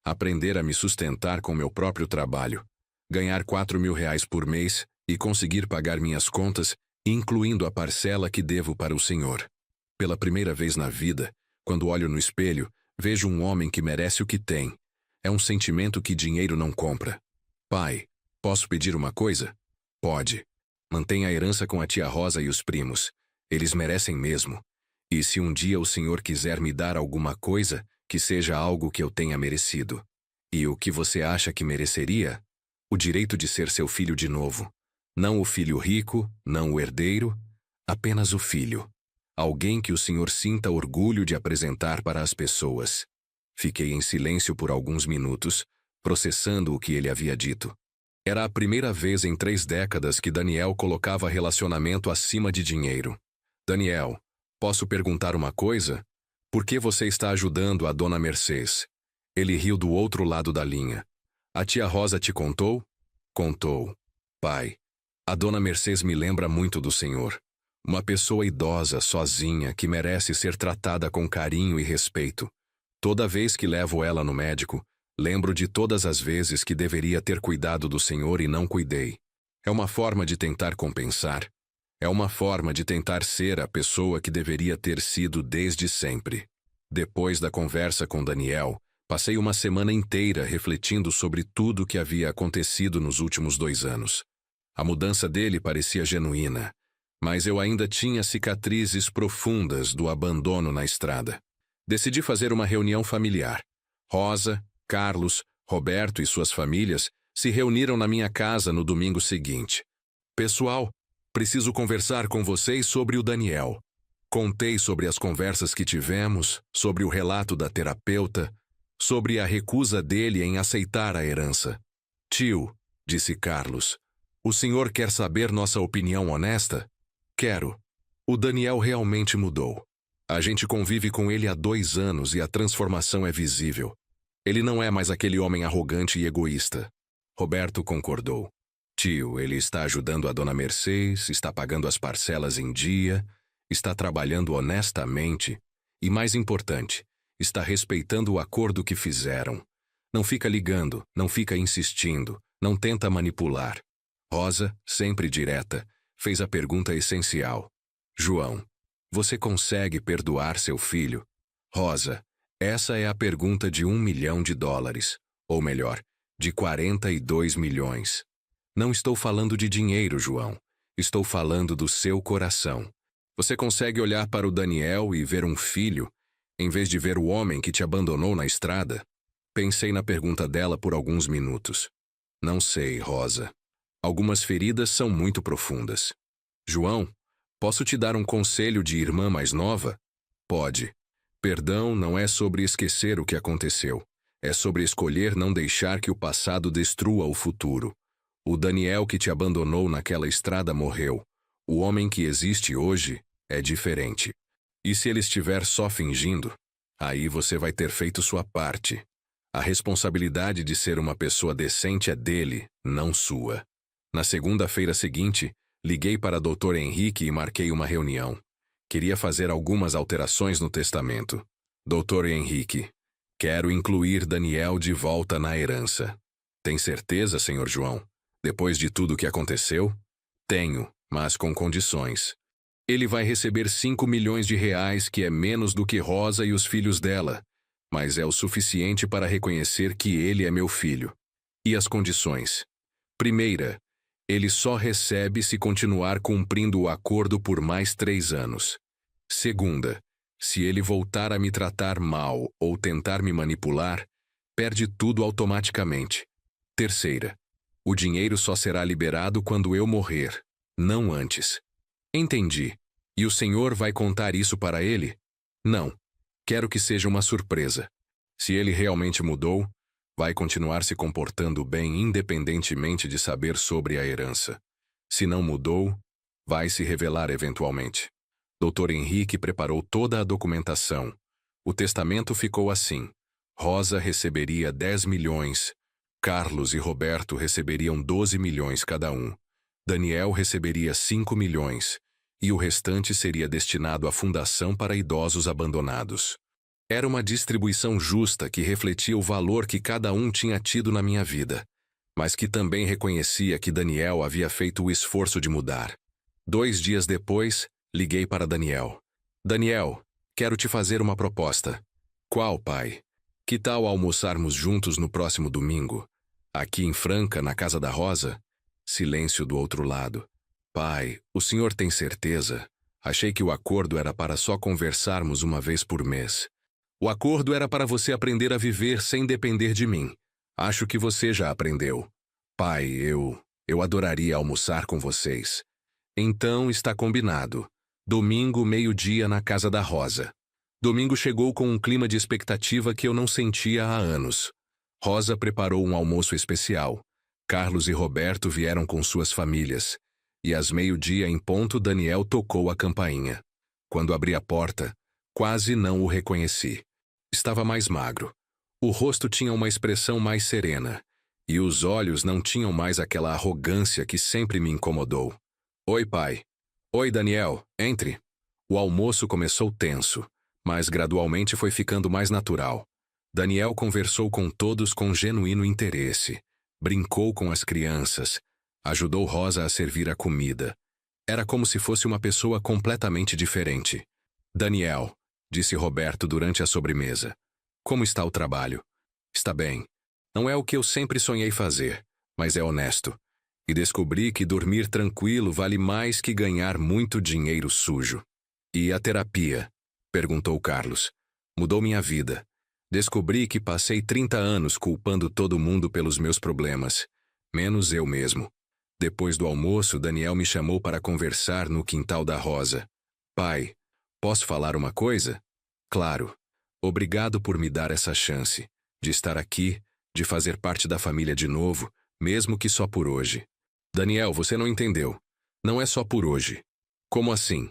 Aprender a me sustentar com meu próprio trabalho. Ganhar 4.000 reais por mês e conseguir pagar minhas contas, incluindo a parcela que devo para o senhor. Pela primeira vez na vida, quando olho no espelho, vejo um homem que merece o que tem. É um sentimento que dinheiro não compra. Pai, posso pedir uma coisa? Pode. Mantenha a herança com a tia Rosa e os primos. Eles merecem mesmo. E se um dia o senhor quiser me dar alguma coisa, que seja algo que eu tenha merecido. E o que você acha que mereceria? O direito de ser seu filho de novo. Não o filho rico, não o herdeiro, apenas o filho. Alguém que o senhor sinta orgulho de apresentar para as pessoas. Fiquei em silêncio por alguns minutos, processando o que ele havia dito. Era a primeira vez em 3 décadas que Daniel colocava relacionamento acima de dinheiro. Daniel, posso perguntar uma coisa? Por que você está ajudando a dona Mercedes? Ele riu do outro lado da linha. A tia Rosa te contou? Contou. Pai, a dona Mercedes me lembra muito do senhor. Uma pessoa idosa, sozinha, que merece ser tratada com carinho e respeito. Toda vez que levo ela no médico, lembro de todas as vezes que deveria ter cuidado do senhor e não cuidei. É uma forma de tentar compensar. É uma forma de tentar ser a pessoa que deveria ter sido desde sempre. Depois da conversa com Daniel, passei uma semana inteira refletindo sobre tudo o que havia acontecido nos últimos 2 anos. A mudança dele parecia genuína, mas eu ainda tinha cicatrizes profundas do abandono na estrada. Decidi fazer uma reunião familiar. Rosa, Carlos, Roberto e suas famílias se reuniram na minha casa no domingo seguinte. Pessoal, preciso conversar com vocês sobre o Daniel. Contei sobre as conversas que tivemos, sobre o relato da terapeuta, sobre a recusa dele em aceitar a herança. Tio, disse Carlos, o senhor quer saber nossa opinião honesta? Quero. O Daniel realmente mudou. A gente convive com ele há 2 anos e a transformação é visível. Ele não é mais aquele homem arrogante e egoísta. Roberto concordou. Tio, ele está ajudando a dona Mercedes, está pagando as parcelas em dia, está trabalhando honestamente e, mais importante, está respeitando o acordo que fizeram. Não fica ligando, não fica insistindo, não tenta manipular. Rosa, sempre direta, fez a pergunta essencial. João, você consegue perdoar seu filho? Rosa, essa é a pergunta de $1 milhão, ou melhor, de 42 milhões. Não estou falando de dinheiro, João. Estou falando do seu coração. Você consegue olhar para o Daniel e ver um filho, em vez de ver o homem que te abandonou na estrada? Pensei na pergunta dela por alguns minutos. Não sei, Rosa. Algumas feridas são muito profundas. João, posso te dar um conselho de irmã mais nova? Pode. Perdão não é sobre esquecer o que aconteceu. É sobre escolher não deixar que o passado destrua o futuro. O Daniel que te abandonou naquela estrada morreu. O homem que existe hoje é diferente. E se ele estiver só fingindo, aí você vai ter feito sua parte. A responsabilidade de ser uma pessoa decente é dele, não sua. Na segunda-feira seguinte, liguei para Dr. Henrique e marquei uma reunião. Queria fazer algumas alterações no testamento. Dr. Henrique, quero incluir Daniel de volta na herança. Tem certeza, Sr. João? Depois de tudo o que aconteceu? Tenho, mas com condições. Ele vai receber 5 milhões de reais, que é menos do que Rosa e os filhos dela, mas é o suficiente para reconhecer que ele é meu filho. E as condições? Primeira, Ele só recebe se continuar cumprindo o acordo por mais 3 anos. Segunda, se ele voltar a me tratar mal ou tentar me manipular, perde tudo automaticamente. Terceira, o dinheiro só será liberado quando eu morrer, não antes. Entendi. E o senhor vai contar isso para ele? Não. Quero que seja uma surpresa. Se ele realmente mudou, vai continuar se comportando bem independentemente de saber sobre a herança. Se não mudou, vai se revelar eventualmente. Dr. Henrique preparou toda a documentação. O testamento ficou assim. Rosa receberia 10 milhões. Carlos e Roberto receberiam 12 milhões cada um. Daniel receberia 5 milhões. E o restante seria destinado à fundação para idosos abandonados. Era uma distribuição justa que refletia o valor que cada um tinha tido na minha vida, mas que também reconhecia que Daniel havia feito o esforço de mudar. 2 dias depois, liguei para Daniel. Daniel, quero te fazer uma proposta. Qual, pai? Que tal almoçarmos juntos no próximo domingo? Aqui em Franca, na casa da Rosa? Silêncio do outro lado. Pai, o senhor tem certeza? Achei que o acordo era para só conversarmos uma vez por mês. O acordo era para você aprender a viver sem depender de mim. Acho que você já aprendeu. Pai, eu adoraria almoçar com vocês. Então está combinado. Domingo, meio-dia, na casa da Rosa. Domingo chegou com um clima de expectativa que eu não sentia há anos. Rosa preparou um almoço especial. Carlos e Roberto vieram com suas famílias. E às meio-dia em ponto, Daniel tocou a campainha. Quando abri a porta, quase não o reconheci. Estava mais magro. O rosto tinha uma expressão mais serena. E os olhos não tinham mais aquela arrogância que sempre me incomodou. Oi, pai. Oi, Daniel. Entre. O almoço começou tenso, mas gradualmente foi ficando mais natural. Daniel conversou com todos com genuíno interesse. Brincou com as crianças. Ajudou Rosa a servir a comida. Era como se fosse uma pessoa completamente diferente. Daniel, disse Roberto durante a sobremesa. Como está o trabalho? Está bem. Não é o que eu sempre sonhei fazer, mas é honesto. E descobri que dormir tranquilo vale mais que ganhar muito dinheiro sujo. E a terapia? Perguntou Carlos. Mudou minha vida. Descobri que passei 30 anos culpando todo mundo pelos meus problemas, menos eu mesmo. Depois do almoço, Daniel me chamou para conversar no quintal da Rosa. Pai, posso falar uma coisa? Claro. Obrigado por me dar essa chance, de estar aqui, de fazer parte da família de novo, mesmo que só por hoje. Daniel, você não entendeu. Não é só por hoje. Como assim?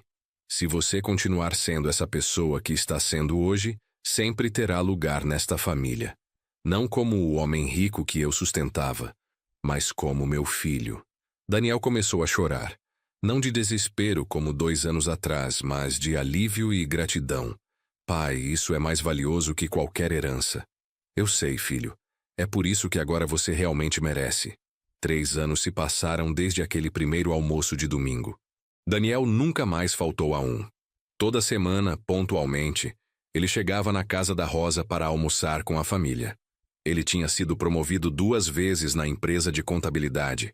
Se você continuar sendo essa pessoa que está sendo hoje, sempre terá lugar nesta família. Não como o homem rico que eu sustentava, mas como meu filho. Daniel começou a chorar. Não de desespero como 2 anos atrás, mas de alívio e gratidão. Pai, isso é mais valioso que qualquer herança. Eu sei, filho. É por isso que agora você realmente merece. 3 anos se passaram desde aquele primeiro almoço de domingo. Daniel nunca mais faltou a um. Toda semana, pontualmente, ele chegava na casa da Rosa para almoçar com a família. Ele tinha sido promovido 2 vezes na empresa de contabilidade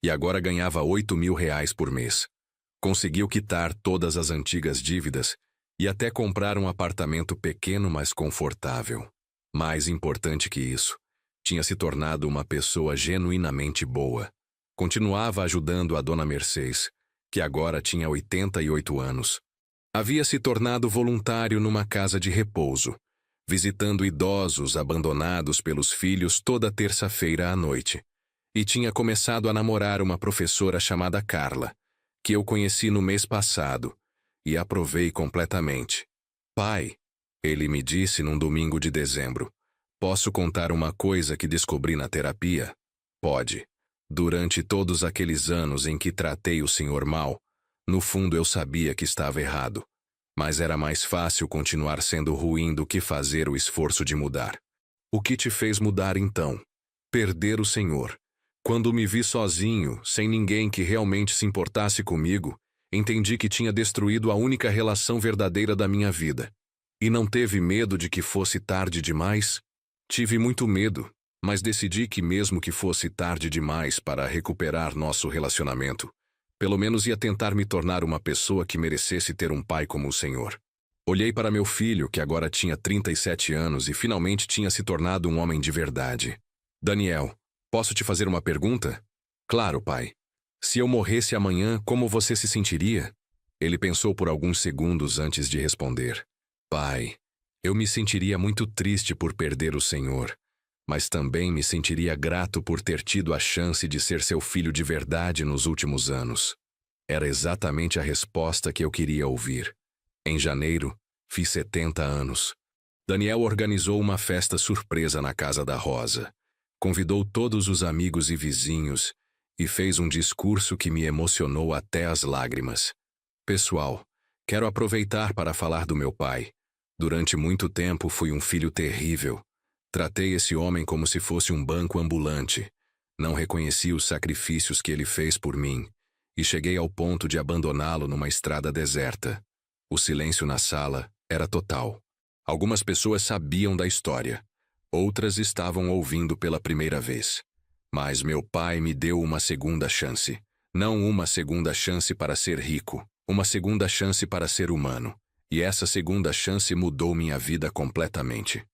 e agora ganhava R$ 8.000 por mês. Conseguiu quitar todas as antigas dívidas e até comprar um apartamento pequeno, mas confortável. Mais importante que isso, tinha se tornado uma pessoa genuinamente boa. Continuava ajudando a dona Mercedes, que agora tinha 88 anos. Havia se tornado voluntário numa casa de repouso, visitando idosos abandonados pelos filhos toda terça-feira à noite. E tinha começado a namorar uma professora chamada Carla, que eu conheci no mês passado, e aprovei completamente. Pai, ele me disse num domingo de dezembro, posso contar uma coisa que descobri na terapia? Pode. Durante todos aqueles anos em que tratei o senhor mal, no fundo eu sabia que estava errado. Mas era mais fácil continuar sendo ruim do que fazer o esforço de mudar. O que te fez mudar então? Perder o senhor. Quando me vi sozinho, sem ninguém que realmente se importasse comigo, entendi que tinha destruído a única relação verdadeira da minha vida. E não teve medo de que fosse tarde demais? Tive muito medo. Mas decidi que mesmo que fosse tarde demais para recuperar nosso relacionamento, pelo menos ia tentar me tornar uma pessoa que merecesse ter um pai como o Senhor. Olhei para meu filho, que agora tinha 37 anos e finalmente tinha se tornado um homem de verdade. Daniel, posso te fazer uma pergunta? Claro, pai. Se eu morresse amanhã, como você se sentiria? Ele pensou por alguns segundos antes de responder. Pai, eu me sentiria muito triste por perder o Senhor, mas também me sentiria grato por ter tido a chance de ser seu filho de verdade nos últimos anos. Era exatamente a resposta que eu queria ouvir. Em janeiro, fiz 70 anos. Daniel organizou uma festa surpresa na casa da Rosa. Convidou todos os amigos e vizinhos e fez um discurso que me emocionou até as lágrimas. Pessoal, quero aproveitar para falar do meu pai. Durante muito tempo fui um filho terrível. Tratei esse homem como se fosse um banco ambulante. Não reconheci os sacrifícios que ele fez por mim e cheguei ao ponto de abandoná-lo numa estrada deserta. O silêncio na sala era total. Algumas pessoas sabiam da história. Outras estavam ouvindo pela primeira vez. Mas meu pai me deu uma segunda chance. Não uma segunda chance para ser rico, uma segunda chance para ser humano. E essa segunda chance mudou minha vida completamente.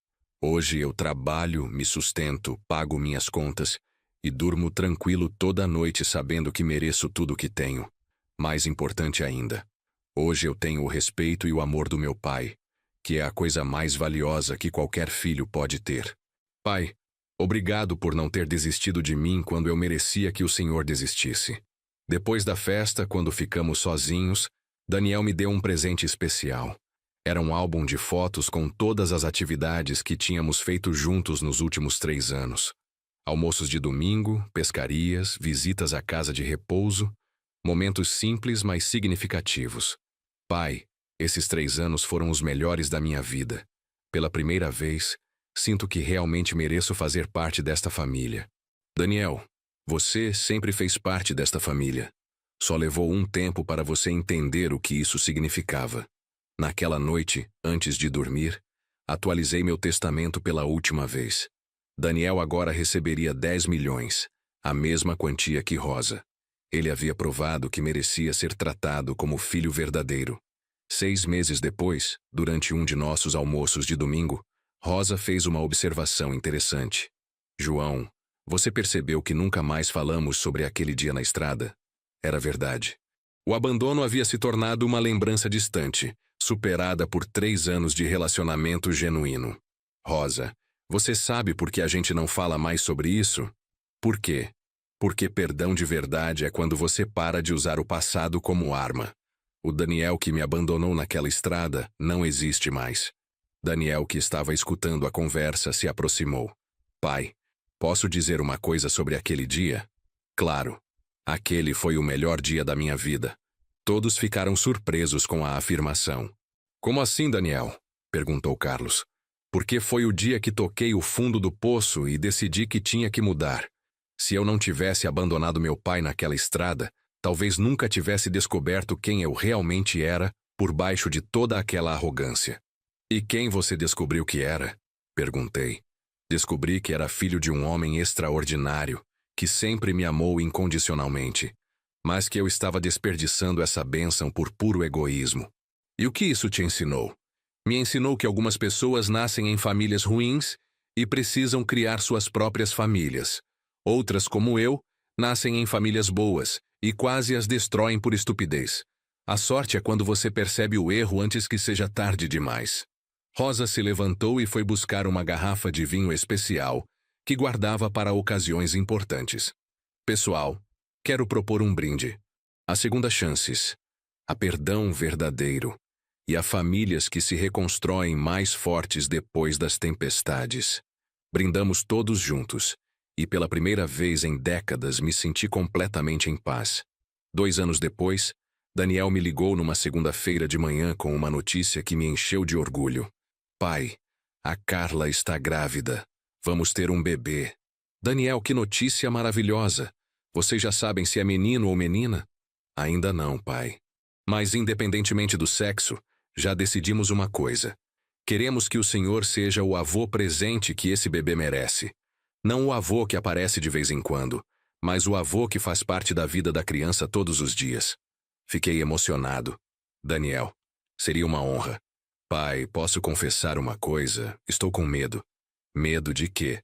Hoje eu trabalho, me sustento, pago minhas contas e durmo tranquilo toda noite sabendo que mereço tudo o que tenho. Mais importante ainda, hoje eu tenho o respeito e o amor do meu pai, que é a coisa mais valiosa que qualquer filho pode ter. Pai, obrigado por não ter desistido de mim quando eu merecia que o Senhor desistisse. Depois da festa, quando ficamos sozinhos, Daniel me deu um presente especial. Era um álbum de fotos com todas as atividades que tínhamos feito juntos nos últimos 3 anos. Almoços de domingo, pescarias, visitas à casa de repouso, momentos simples, mas significativos. Pai, esses 3 anos foram os melhores da minha vida. Pela primeira vez, sinto que realmente mereço fazer parte desta família. Daniel, você sempre fez parte desta família. Só levou um tempo para você entender o que isso significava. Naquela noite, antes de dormir, atualizei meu testamento pela última vez. Daniel agora receberia 10 milhões, a mesma quantia que Rosa. Ele havia provado que merecia ser tratado como filho verdadeiro. 6 meses depois, durante um de nossos almoços de domingo, Rosa fez uma observação interessante. João, você percebeu que nunca mais falamos sobre aquele dia na estrada? Era verdade. O abandono havia se tornado uma lembrança distante, superada por 3 anos de relacionamento genuíno. Rosa, você sabe por que a gente não fala mais sobre isso? Por quê? Porque perdão de verdade é quando você para de usar o passado como arma. O Daniel que me abandonou naquela estrada não existe mais. Daniel, que estava escutando a conversa, se aproximou. Pai, posso dizer uma coisa sobre aquele dia? Claro. Aquele foi o melhor dia da minha vida. Todos ficaram surpresos com a afirmação. Como assim, Daniel? Perguntou Carlos. Porque foi o dia que toquei o fundo do poço e decidi que tinha que mudar. Se eu não tivesse abandonado meu pai naquela estrada, talvez nunca tivesse descoberto quem eu realmente era por baixo de toda aquela arrogância. E quem você descobriu que era? Perguntei. Descobri que era filho de um homem extraordinário, que sempre me amou incondicionalmente, mas que eu estava desperdiçando essa bênção por puro egoísmo. E o que isso te ensinou? Me ensinou que algumas pessoas nascem em famílias ruins e precisam criar suas próprias famílias. Outras, como eu, nascem em famílias boas e quase as destroem por estupidez. A sorte é quando você percebe o erro antes que seja tarde demais. Rosa se levantou e foi buscar uma garrafa de vinho especial que guardava para ocasiões importantes. Pessoal, quero propor um brinde. A segunda chances, a perdão verdadeiro e a famílias que se reconstroem mais fortes depois das tempestades. Brindamos todos juntos, e pela primeira vez em décadas me senti completamente em paz. 2 anos depois, Daniel me ligou numa segunda-feira de manhã com uma notícia que me encheu de orgulho. Pai, a Carla está grávida. Vamos ter um bebê. Daniel, que notícia maravilhosa. Vocês já sabem se é menino ou menina? Ainda não, pai. Mas independentemente do sexo, já decidimos uma coisa. Queremos que o Senhor seja o avô presente que esse bebê merece. Não o avô que aparece de vez em quando, mas o avô que faz parte da vida da criança todos os dias. Fiquei emocionado. Daniel, seria uma honra. Pai, posso confessar uma coisa? Estou com medo. Medo de quê?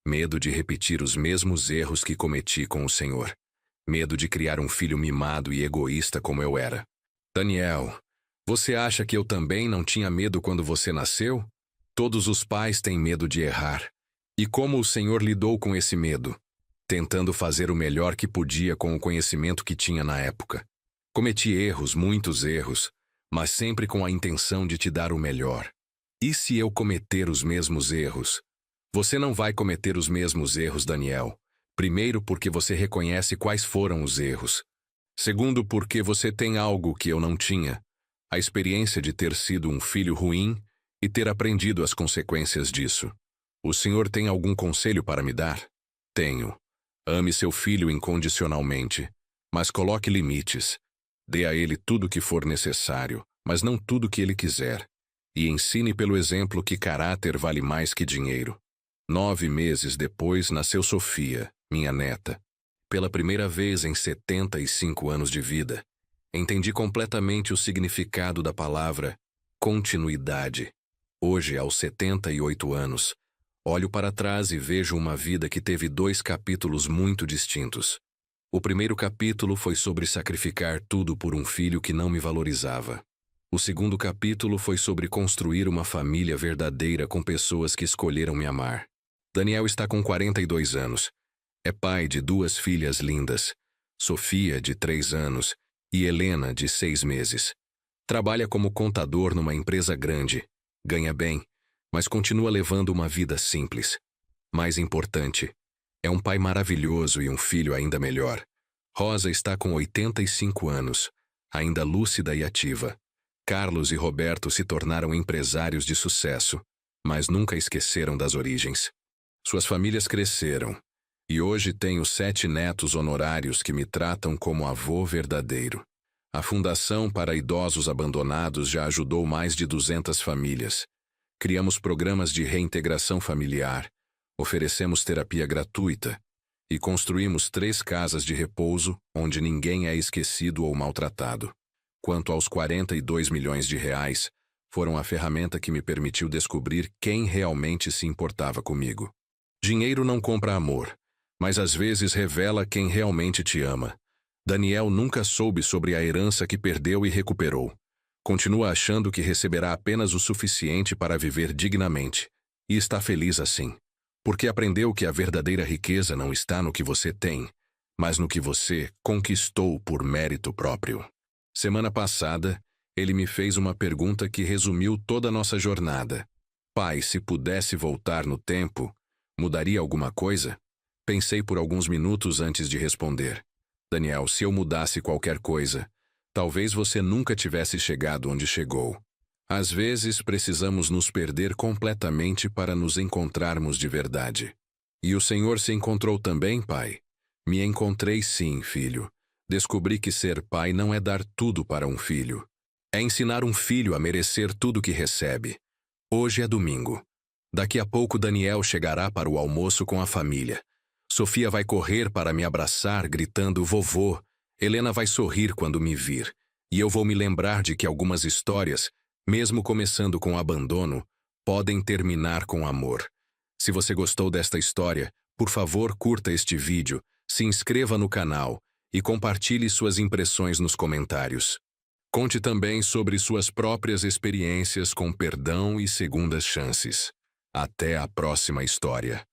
Medo de repetir os mesmos erros que cometi com o Senhor. Medo de criar um filho mimado e egoísta como eu era. Daniel, você acha que eu também não tinha medo quando você nasceu? Todos os pais têm medo de errar. E como o Senhor lidou com esse medo? Tentando fazer o melhor que podia com o conhecimento que tinha na época. Cometi erros, muitos erros, mas sempre com a intenção de te dar o melhor. E se eu cometer os mesmos erros? Você não vai cometer os mesmos erros, Daniel. Primeiro, porque você reconhece quais foram os erros. Segundo, porque você tem algo que eu não tinha. A experiência de ter sido um filho ruim e ter aprendido as consequências disso. O Senhor tem algum conselho para me dar? Tenho. Ame seu filho incondicionalmente, mas coloque limites. Dê a ele tudo o que for necessário, mas não tudo o que ele quiser. E ensine pelo exemplo que caráter vale mais que dinheiro. 9 meses depois nasceu Sofia, minha neta. Pela primeira vez em 75 anos de vida, entendi completamente o significado da palavra continuidade. Hoje, aos 78 anos, olho para trás e vejo uma vida que teve 2 capítulos muito distintos. O primeiro capítulo foi sobre sacrificar tudo por um filho que não me valorizava. O segundo capítulo foi sobre construir uma família verdadeira com pessoas que escolheram me amar. Daniel está com 42 anos. É pai de 2 filhas lindas, Sofia, de 3 anos, e Helena, de 6 meses. Trabalha como contador numa empresa grande. Ganha bem, mas continua levando uma vida simples. Mais importante, é um pai maravilhoso e um filho ainda melhor. Rosa está com 85 anos, ainda lúcida e ativa. Carlos e Roberto se tornaram empresários de sucesso, mas nunca esqueceram das origens. Suas famílias cresceram, e hoje tenho 7 netos honorários que me tratam como avô verdadeiro. A Fundação para Idosos Abandonados já ajudou mais de 200 famílias. Criamos programas de reintegração familiar, oferecemos terapia gratuita e construímos 3 casas de repouso onde ninguém é esquecido ou maltratado. Quanto aos 42 milhões de reais, foram a ferramenta que me permitiu descobrir quem realmente se importava comigo. Dinheiro não compra amor, mas às vezes revela quem realmente te ama. Daniel nunca soube sobre a herança que perdeu e recuperou. Continua achando que receberá apenas o suficiente para viver dignamente, e está feliz assim, porque aprendeu que a verdadeira riqueza não está no que você tem, mas no que você conquistou por mérito próprio. Semana passada, ele me fez uma pergunta que resumiu toda a nossa jornada. Pai, se pudesse voltar no tempo, mudaria alguma coisa? Pensei por alguns minutos antes de responder. Daniel, se eu mudasse qualquer coisa, talvez você nunca tivesse chegado onde chegou. Às vezes precisamos nos perder completamente para nos encontrarmos de verdade. E o Senhor se encontrou também, pai? Me encontrei sim, filho. Descobri que ser pai não é dar tudo para um filho. É ensinar um filho a merecer tudo que recebe. Hoje é domingo. Daqui a pouco Daniel chegará para o almoço com a família. Sofia vai correr para me abraçar, gritando vovô. Helena vai sorrir quando me vir. E eu vou me lembrar de que algumas histórias, mesmo começando com abandono, podem terminar com amor. Se você gostou desta história, por favor curta este vídeo, se inscreva no canal e compartilhe suas impressões nos comentários. Conte também sobre suas próprias experiências com perdão e segundas chances. Até a próxima história.